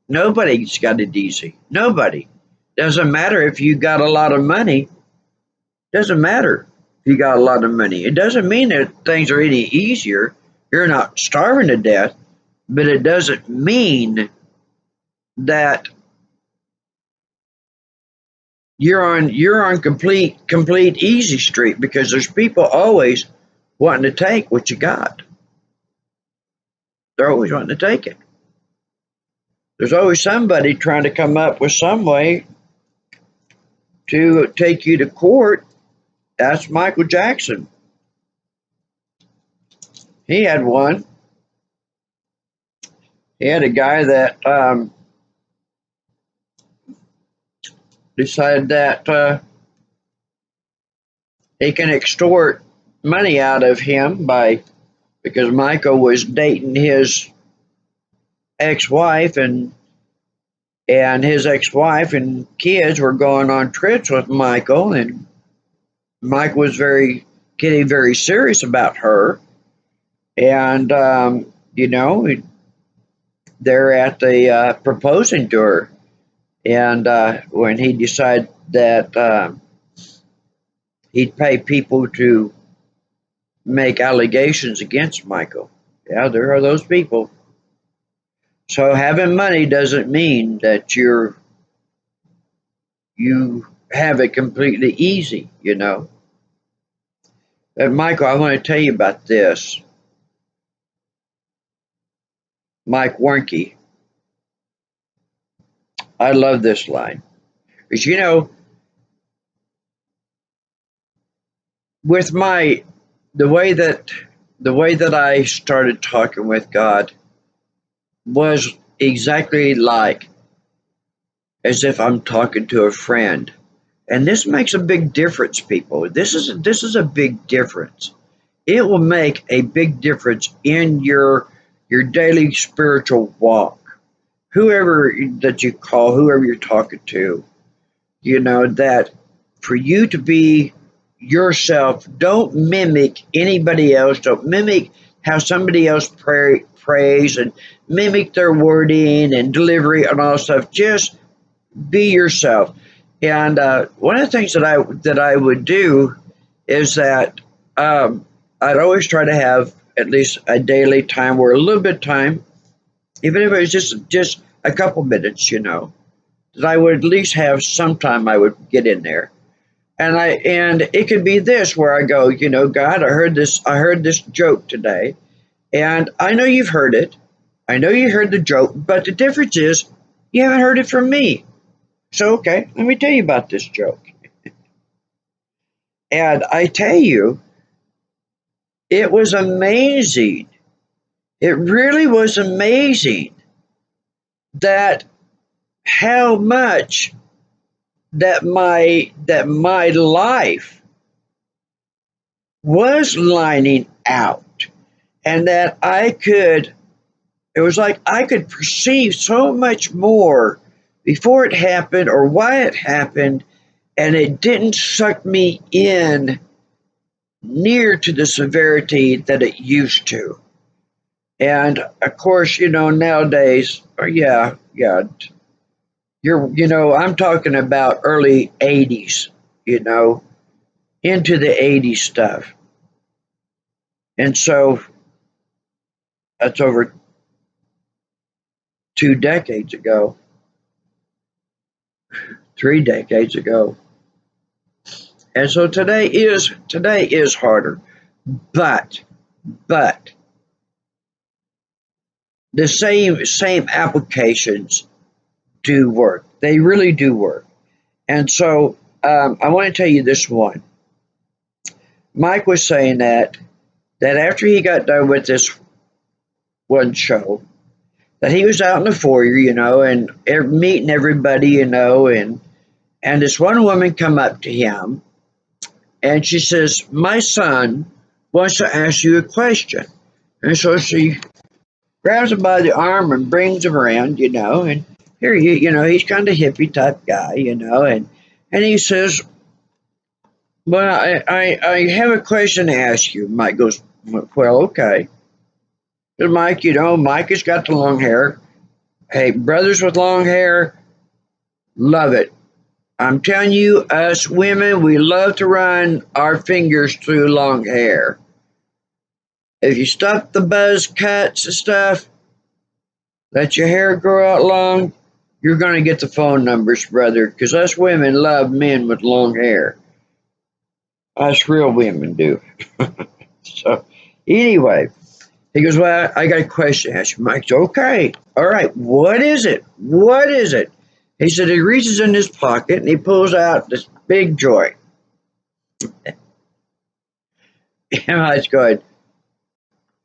Nobody's got it easy. Nobody. Doesn't matter if you got a lot of money. Doesn't matter if you got a lot of money. It doesn't mean that things are any easier. You're not starving to death, but it doesn't mean that you're on complete easy street, because there's people always wanting to take what you got. They're always wanting to take it. There's always somebody trying to come up with some way to take you to court. That's Michael Jackson. He had one. He had a guy that decided that he can extort money out of him because Michael was dating his ex-wife, and his ex-wife and kids were going on trips with Michael, and Michael was getting very serious about her, and they're at the proposing to her, and when he decided that he'd pay people to make allegations against Michael. Yeah, there are those people. So having money doesn't mean that you have it completely easy. And Michael, I want to tell you about this. Mike Warnke. I love this line. Because with the way that I started talking with God was exactly like as if I'm talking to a friend. And this makes a big difference, people. This is a big difference. It will make a big difference in your daily spiritual walk. Whoever that you call, whoever you're talking to, that for you to be yourself, don't mimic anybody else. Don't mimic how somebody else prays and mimic their wording and delivery and all stuff. Just be yourself. And one of the things that I would do is that I'd always try to have at least a daily time or a little bit of time, even if it was just a couple minutes, that I would at least have some time I would get in there And it could be this where I go, God, I heard this joke today, and I know you've heard it. I know you heard the joke, but the difference is you haven't heard it from me. So okay, let me tell you about this joke. And I tell you, it was amazing. It really was amazing that how much that my life was lining out, and that it was like I could perceive so much more before it happened or why it happened, and it didn't suck me in near to the severity that it used to. And of course, nowadays, yeah, I'm talking about early 80s, you know, into the 80s stuff. And so that's over 2 decades ago, 3 decades ago. And so today is harder, but but the same applications do work. They really do work. And so I want to tell you this one. Mike was saying that after he got done with this one show, that he was out in the foyer, and meeting everybody, and this one woman come up to him, and she says, "My son wants to ask you a question." And so she grabs him by the arm and brings him around, and here he's kind of hippie type guy, and he says, "Well, I have a question to ask you." Mike goes, "Well, okay." And Mike, Mike has got the long hair. Hey, brothers with long hair, love it. I'm telling you, us women, we love to run our fingers through long hair. If you stop the buzz cuts and stuff, let your hair grow out long, you're going to get the phone numbers, brother, because us women love men with long hair. Us real women do. So, anyway, he goes, "Well, I got a question to ask you." Mike's, "Okay. All right. What is it? What is it?" He said he reaches in his pocket and he pulls out this big joint. And I was going,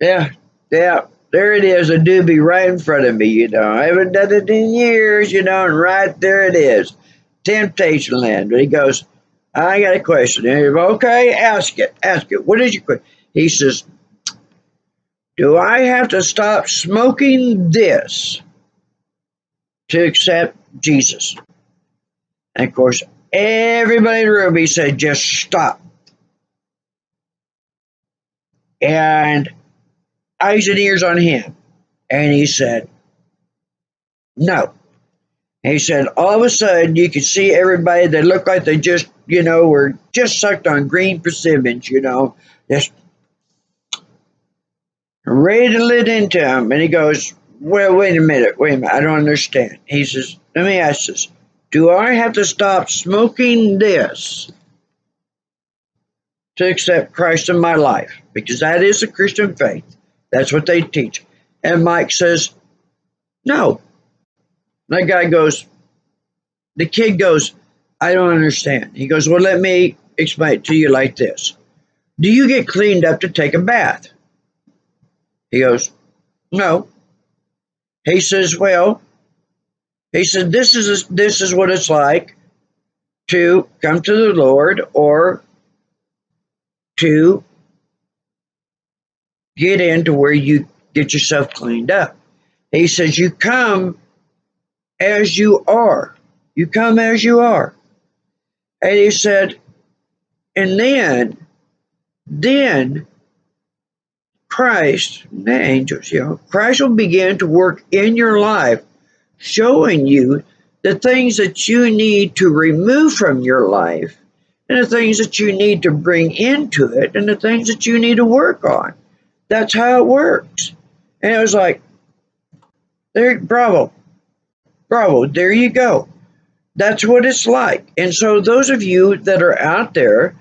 "Yeah, yeah, there it is, a doobie right in front of me, I haven't done it in years, and right there it is. Temptation land." But he goes, "I got a question." And he goes, "Okay, ask it. Ask it. What is your question?" He says, "Do I have to stop smoking this to accept Jesus?" And of course, everybody in the room, he said, "Just stop." And eyes and ears on him. And he said, "No." And he said, all of a sudden, you could see everybody that looked like they just, were just sucked on green persimmons, just ready to lit into him. And he goes, "Well, wait a minute, I don't understand." He says, "Let me ask this. Do I have to stop smoking this to accept Christ in my life? Because that is the Christian faith. That's what they teach." And Mike says, "No." That guy goes, the kid goes, "I don't understand." He goes, "Well, let me explain it to you like this. Do you get cleaned up to take a bath?" He goes, "No." He says, "Well," he said, this is what it's like to come to the Lord or to get into where you get yourself cleaned up." He says, "You come as you are. You come as you are." And he said, and then Christ, the angels, Christ will begin to work in your life, showing you the things that you need to remove from your life, and the things that you need to bring into it, and the things that you need to work on. That's how it works. And it was like, there, bravo, bravo, there you go. That's what it's like. And so those of you that are out there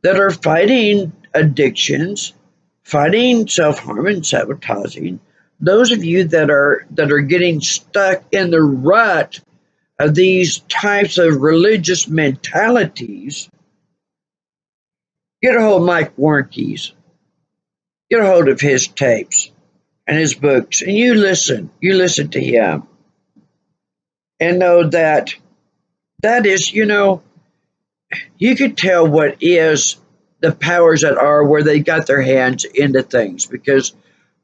that are fighting addictions, fighting self-harm and sabotaging, those of you that are getting stuck in the rut of these types of religious mentalities, get a hold of Mike Warnke's, get a hold of his tapes and his books, and you listen to him, and know that that is, you could tell what is the powers that are where they got their hands into things, because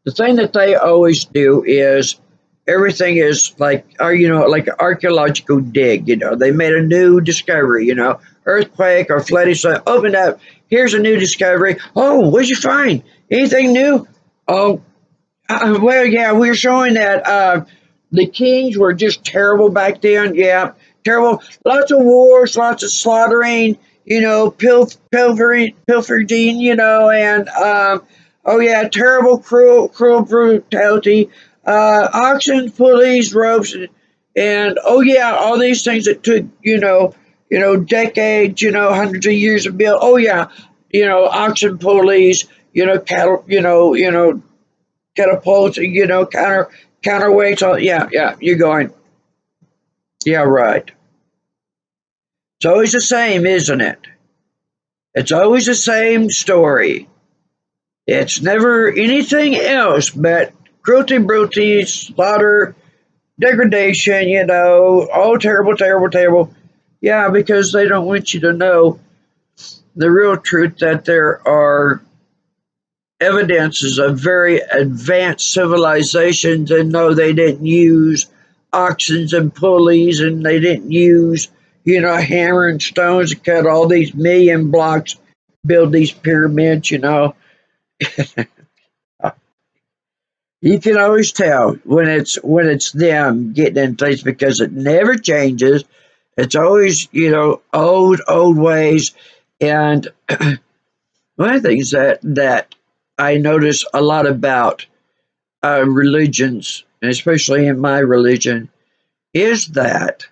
the thing that they always do is everything is like, or like an archaeological dig. They made a new discovery. Earthquake or flooding. So open up. Here's a new discovery. Oh, what'd you find? Anything new? Oh, well, yeah, we were showing that the kings were just terrible back then. Yeah, terrible. Lots of wars, lots of slaughtering. Pilfering. And oh yeah, terrible, cruel brutality. Oxen, pulleys, ropes, and oh yeah, all these things that took decades, hundreds of years to build. Oh yeah, oxen, pulleys, cattle, catapults, counterweights. All, yeah. You're going, yeah, right. It's always the same, isn't it? It's always the same story. It's never anything else but cruelty, brutality, slaughter, degradation. Oh, terrible, terrible, terrible. Yeah, because they don't want you to know the real truth that there are evidences of very advanced civilizations, and no, they didn't use oxen and pulleys, and they didn't use hammer and stones to cut all these million blocks, build these pyramids. You can always tell when it's them getting in place, because it never changes. It's always old ways. And one of the things that I notice a lot about religions, and especially in my religion, is that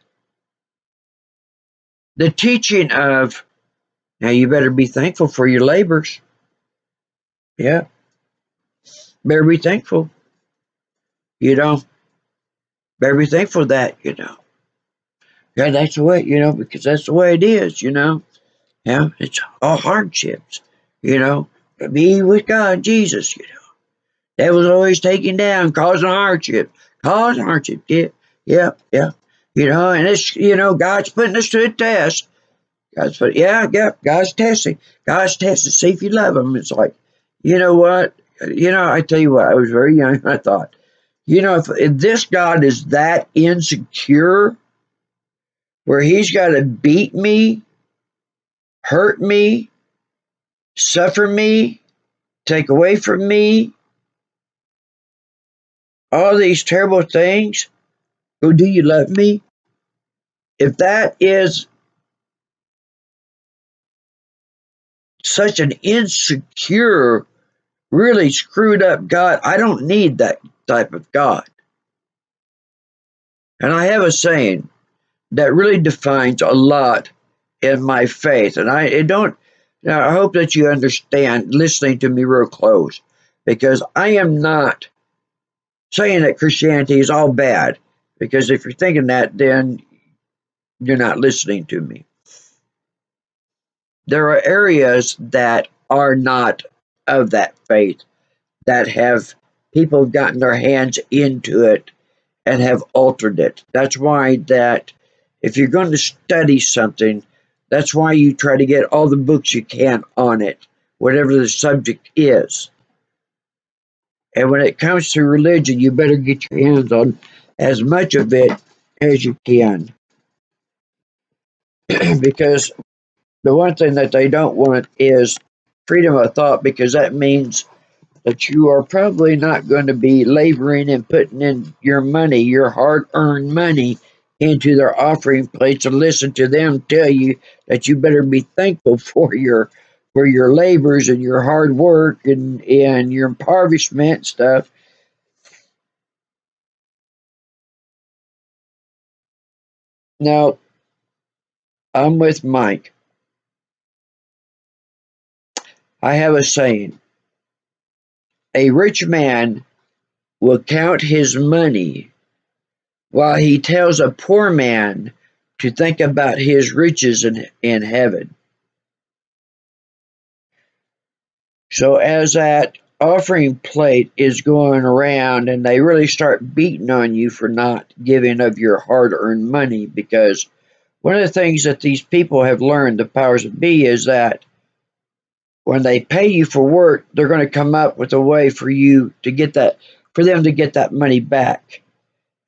the teaching of, now you better be thankful for your labors. Yeah, better be thankful. You know, better be thankful that. Yeah, that's the way, because that's the way it is. Yeah, it's all hardships, you know. Be with God, Jesus. Devil's always taking down, causing hardship. Causing hardship, yeah. And it's, God's putting us to a test. God's testing. God's testing. See if you love him. It's like, you know what? I tell you what, I was very young and I thought, if this God is that insecure where he's got to beat me, hurt me, suffer me, take away from me, all these terrible things, oh, do you love me? If that is such an insecure, really screwed up God, I don't need that type of God. And I have a saying that really defines a lot in my faith. And I don't, I hope that you understand listening to me real close, because I am not saying that Christianity is all bad, because if you're thinking that, then you're not listening to me. There are areas that are not of that faith, that have people gotten their hands into it and have altered it. That's why that if you're going to study something, that's why you try to get all the books you can on it, whatever the subject is. And when it comes to religion, you better get your hands on as much of it as you can. Because the one thing that they don't want is freedom of thought, because that means that you are probably not going to be laboring and putting in your money, your hard-earned money, into their offering plates, and listen to them tell you that you better be thankful for your labors and your hard work and your impoverishment and stuff. Now, I'm with Mike. I have a saying: a rich man will count his money while he tells a poor man to think about his riches in heaven. So as that offering plate is going around and they really start beating on you for not giving of your hard-earned money, because one of the things that these people have learned, the powers that be, is that when they pay you for work, they're going to come up with a way for you to get that, for them to get that money back.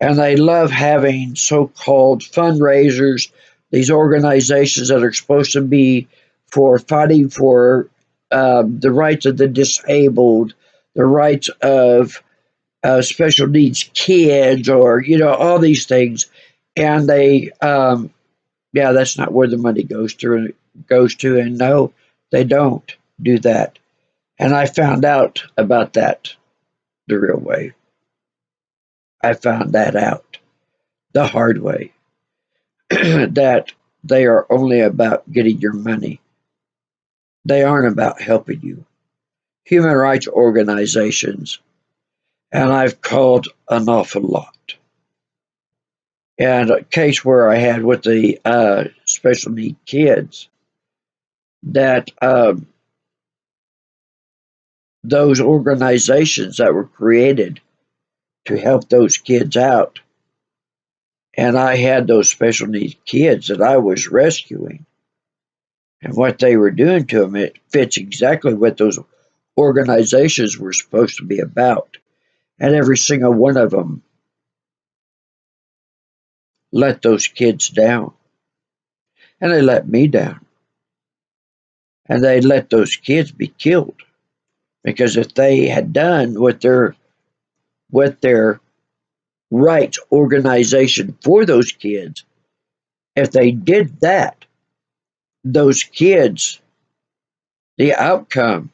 And they love having so-called fundraisers, these organizations that are supposed to be for fighting for the rights of the disabled, the rights of special needs kids, or all these things. And they, yeah, that's not where the money goes to. And no, they don't do that. And I found out about that the real way. I found that out the hard way. That they are only about getting your money. They aren't about helping you. Human rights organizations, and I've called an awful lot. And a case where I had with the special need kids, that those organizations that were created to help those kids out, and I had those special needs kids that I was rescuing, and what they were doing to them, it fits exactly what those organizations were supposed to be about. And every single one of them let those kids down. And they let me down. And they let those kids be killed. Because if they had done what their rights organization for those kids, if they did that, those kids, the outcome,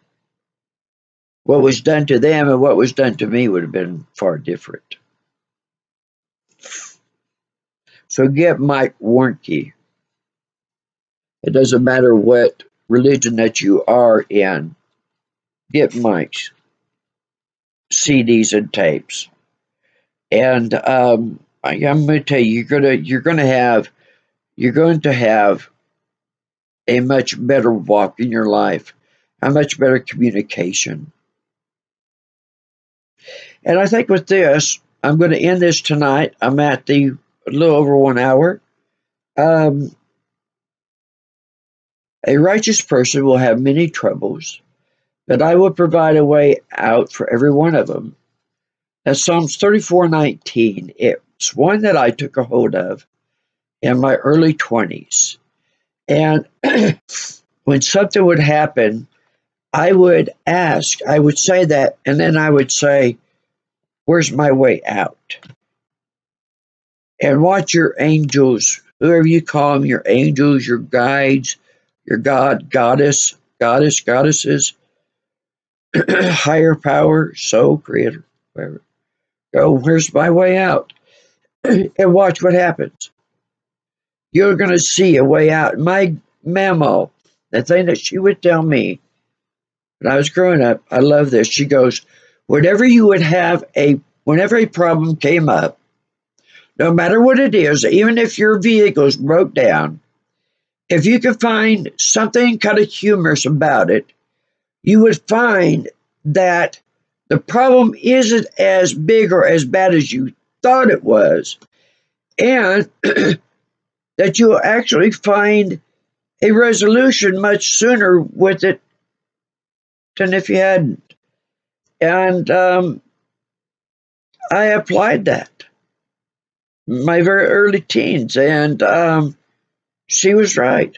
what was done to them and what was done to me would have been far different. So get Mike Warnke. It doesn't matter what religion that you are in. Get Mike's CDs and tapes. And I'm going to tell you, you're going to have a much better walk in your life, a much better communication. And I think with this, I'm going to end this tonight. I'm at the a little over 1 hour. Um, a righteous person will have many troubles, but I will provide a way out for every one of them. That's Psalms 34:19. It's one that I took a hold of in my early 20s. And when something would happen, I would ask, I would say that, and then I would say, where's my way out? And watch your angels, whoever you call them, your angels, your guides, your God, goddesses, higher power, soul, creator, whatever. Go, where's my way out? And watch what happens. You're going to see a way out. My mama, the thing that she would tell me when I was growing up, I love this. She goes, whenever you would have whenever a problem came up, no matter what it is, even if your vehicle's broke down, if you could find something kind of humorous about it, you would find that the problem isn't as big or as bad as you thought it was, and that you'll actually find a resolution much sooner with it than if you hadn't. And I applied that in my very early teens, and she was right.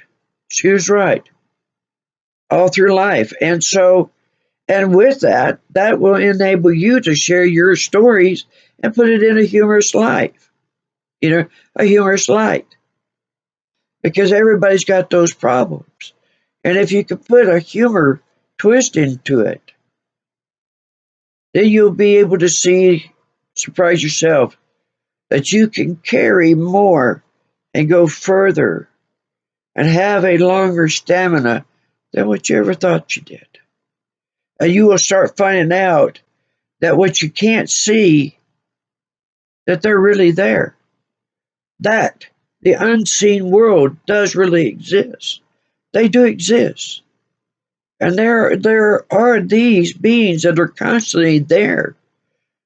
She was right all through life. And so, and with that, that will enable you to share your stories and put it in a humorous light, a humorous light, because everybody's got those problems. And if you can put a humor twist into it, then you'll be able to surprise yourself, that you can carry more and go further and have a longer stamina than what you ever thought you did. And you will start finding out that what you can't see, that they're really there. That the unseen world does really exist. They do exist. And there are these beings that are constantly there,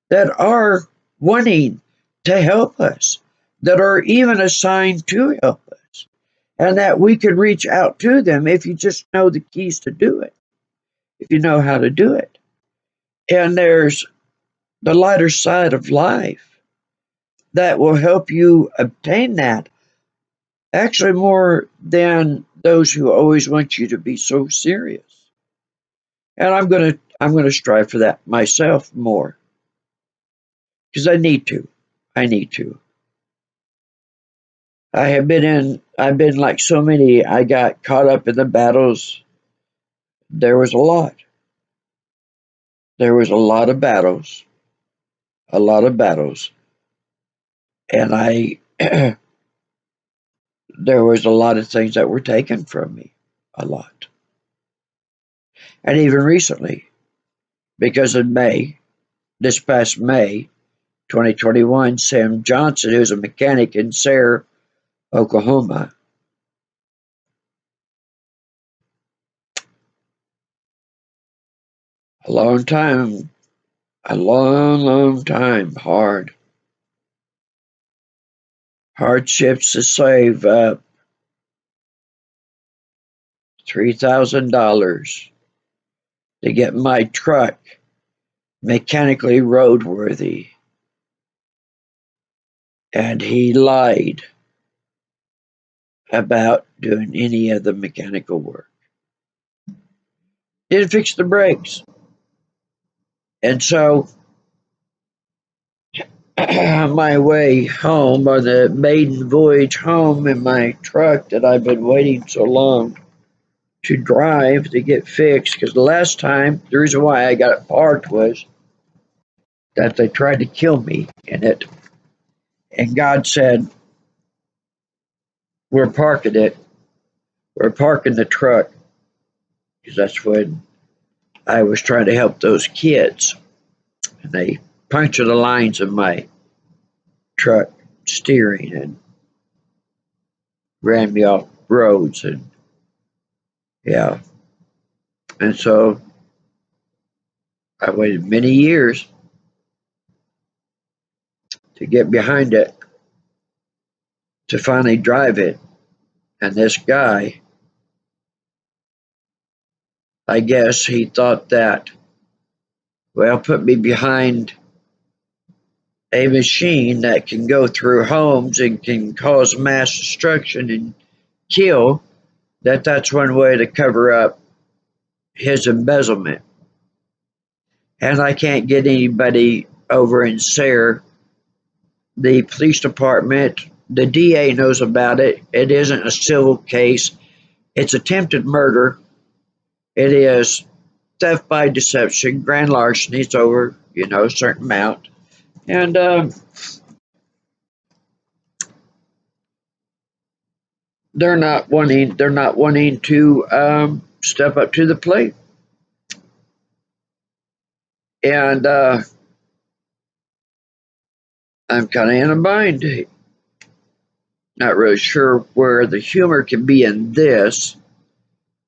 that are wanting to help us, that are even assigned to help us, and that we could reach out to them if you just know the keys to do it, if you know how to do it. And there's the lighter side of life that will help you obtain that, actually more than those who always want you to be so serious. And I'm gonna strive for that myself more, because I need to. I need to. I've been like so many. I got caught up in the battles. There was a lot. There was a lot of battles. A lot of battles. And I there was a lot of things that were taken from me. A lot. And even recently, because in May, this past May 2021, Sam Johnson, who's a mechanic in Sayre, Oklahoma, a long time, a long, long time, hardships to save up $3,000 to get my truck mechanically roadworthy. And he lied about doing any of the mechanical work. Didn't fix the brakes. And so on my way home, on the maiden voyage home in my truck that I've been waiting so long to drive to get fixed, because the last time, the reason why I got it parked was that they tried to kill me in it. And God said, we're parking it. We're parking the truck, because that's when I was trying to help those kids. And they punctured the lines of my truck steering and ran me off roads. And yeah. And so I waited many years to get behind it, to finally drive it. And this guy, I guess he thought that, well, put me behind a machine that can go through homes and can cause mass destruction and kill, that's one way to cover up his embezzlement. And I can't get anybody over in Sayre. The police department, the DA knows about it. It isn't a civil case. It's attempted murder. It is theft by deception, grand larceny. It's over, a certain amount. And they're not wanting to step up to the plate. And I'm kind of in a bind. Not really sure where the humor can be in this,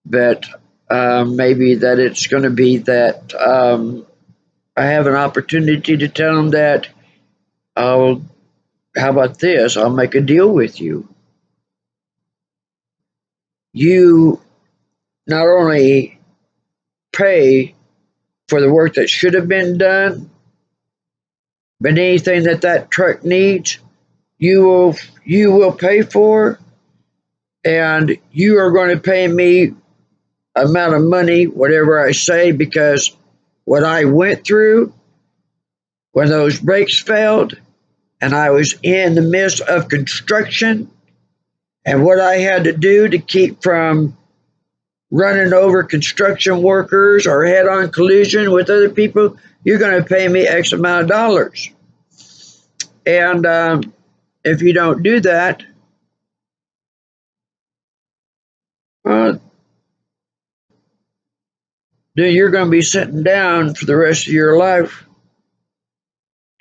but maybe that it's going to be that I have an opportunity to tell them that, how about this? I'll make a deal with you. You not only pay for the work that should have been done, but anything that truck needs, you will pay for, and you are going to pay me amount of money, whatever I say, because what I went through when those brakes failed and I was in the midst of construction, and what I had to do to keep from running over construction workers or head-on collision with other people, you're going to pay me X amount of dollars. And if you don't do that, uh, then you're going to be sitting down for the rest of your life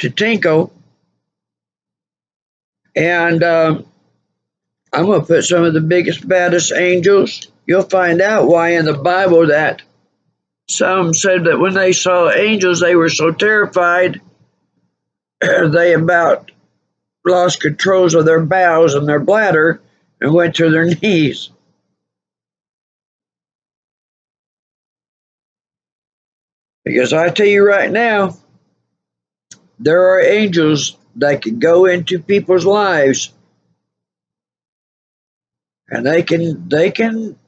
to tinkle. And I'm going to put some of the biggest, baddest angels. You'll find out why in the Bible that some said that when they saw angels, they were so terrified, they about lost controls of their bowels and their bladder and went to their knees. Because I tell you right now, there are angels that can go into people's lives and they can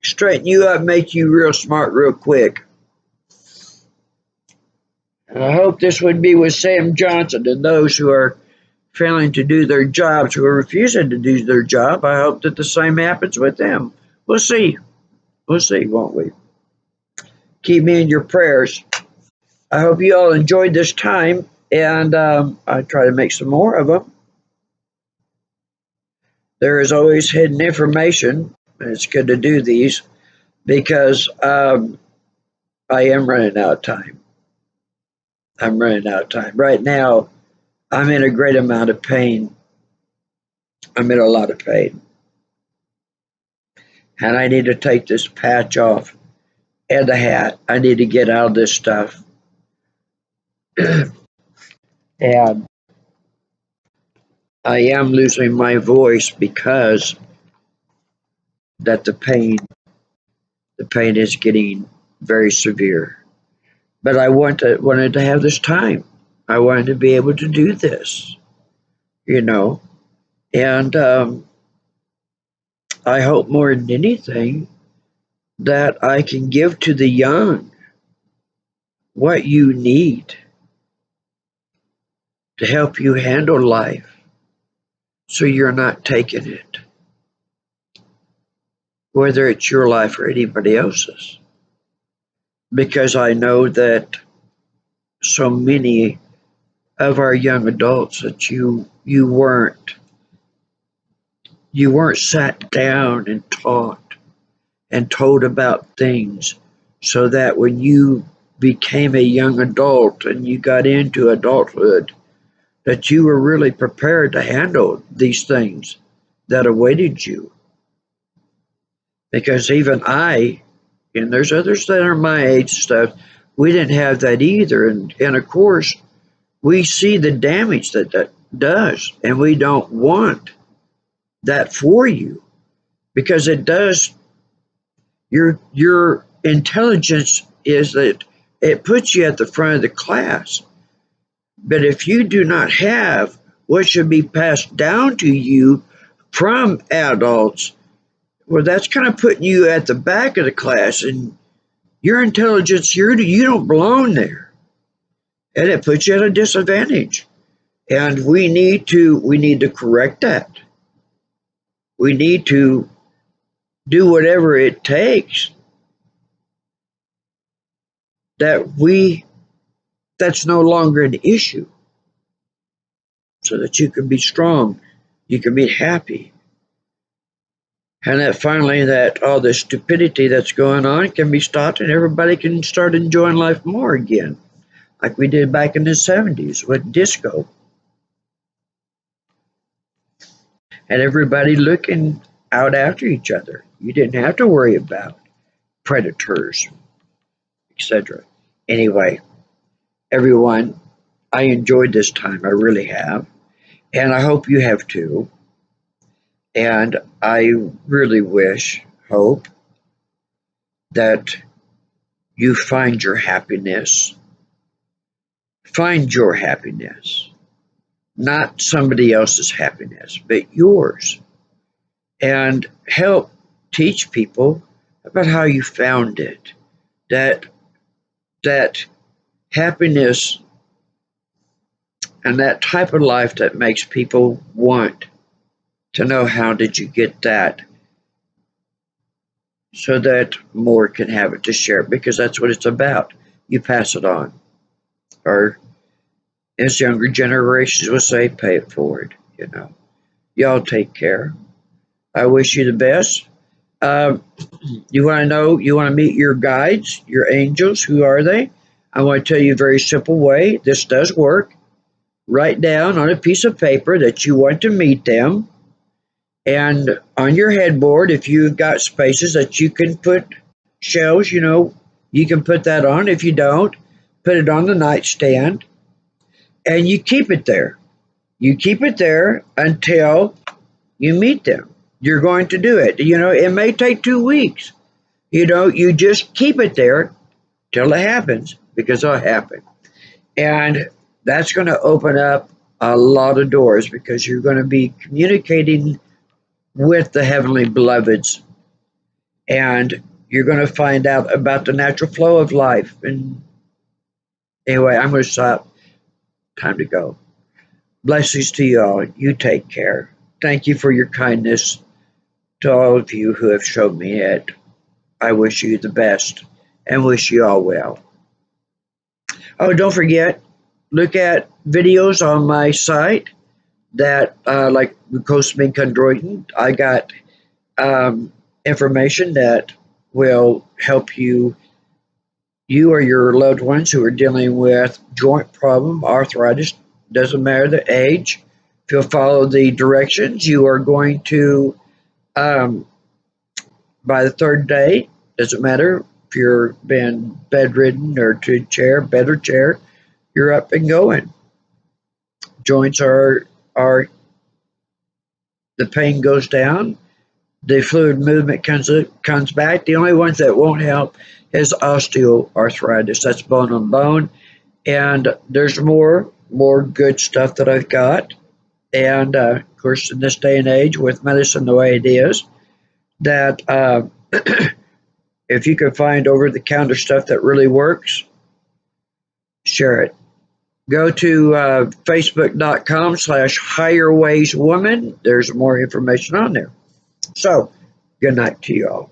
straighten you up, make you real smart real quick. And I hope this would be with Sam Johnson and those who are failing to do their jobs, who are refusing to do their job. I hope that the same happens with them. We'll see. We'll see, won't we? Keep me in your prayers. I hope you all enjoyed this time, and I try to make some more of them. There is always hidden information, and it's good to do these because I am running out of time. I'm running out of time. Right now, I'm in a great amount of pain. I'm in a lot of pain. And I need to take this patch off and the hat. I need to get out of this stuff. And I am losing my voice because that the pain is getting very severe. But I wanted to have this time. I wanted to be able to do this, you know. And I hope more than anything that I can give to the young what you need to help you handle life so you're not taking it, whether it's your life or anybody else's. Because I know that so many of our young adults that you weren't sat down and taught and told about things so that when you became a young adult and you got into adulthood that you were really prepared to handle these things that awaited you. Because even I, and there's others that are my age stuff, we didn't have that either. And of course, we see the damage that that does, and we don't want that for you because it does. Your intelligence is that it puts you at the front of the class. But if you do not have what should be passed down to you from adults, well, that's kind of putting you at the back of the class, and your intelligence, you don't belong there, and it puts you at a disadvantage. And we need to correct that. We need to do whatever it takes that we that's no longer an issue, so that you can be strong, you can be happy, and that finally that all the stupidity that's going on can be stopped and everybody can start enjoying life more again, like we did back in the 70s with disco, and everybody looking out after each other. You didn't have to worry about predators, etc. Anyway, everyone, I enjoyed this time. I really have. And I hope you have too. And I really hope that you find your happiness. Find your happiness, not somebody else's happiness, but yours. And help teach people about how you found it. That that happiness and that type of life that makes people want to know how did you get that so that more can have it to share because that's what it's about. You pass it on. Or as younger generations will say, pay it forward. Y'all take care. I wish you the best. Uh, you want to know, you want to meet your guides, your angels. Who are they? I want to tell you a very simple way. This does work. Write down on a piece of paper that you want to meet them. And on your headboard, if you've got spaces that you can put shelves, you can put that on. If you don't, put it on the nightstand and you keep it there. You keep it there until you meet them. You're going to do it. It may take 2 weeks. You just keep it there till it happens, because it'll happen. And that's going to open up a lot of doors, because you're going to be communicating with the heavenly beloveds, and you're going to find out about the natural flow of life. And anyway, I'm going to stop. Time to go. Blessings to you all. You take care. Thank you for your kindness to all of you who have shown me it. I wish you the best and wish you all well. Oh, don't forget, look at videos on my site that, like Coastman Chondroitin. I got information that will help you or your loved ones who are dealing with joint problem, arthritis. Doesn't matter the age. If you'll follow the directions, you are going to, by the third day, doesn't matter if you're been bedridden or to chair, bed or chair, you're up and going. Joints are the pain goes down, the fluid movement comes back. The only ones that won't help is osteoarthritis. That's bone on bone. And there's more good stuff that I've got. And of course, in this day and age, with medicine the way it is, that if you can find over-the-counter stuff that really works, share it. Go to facebook.com/higherwayswoman. There's more information on there. So, good night to you all.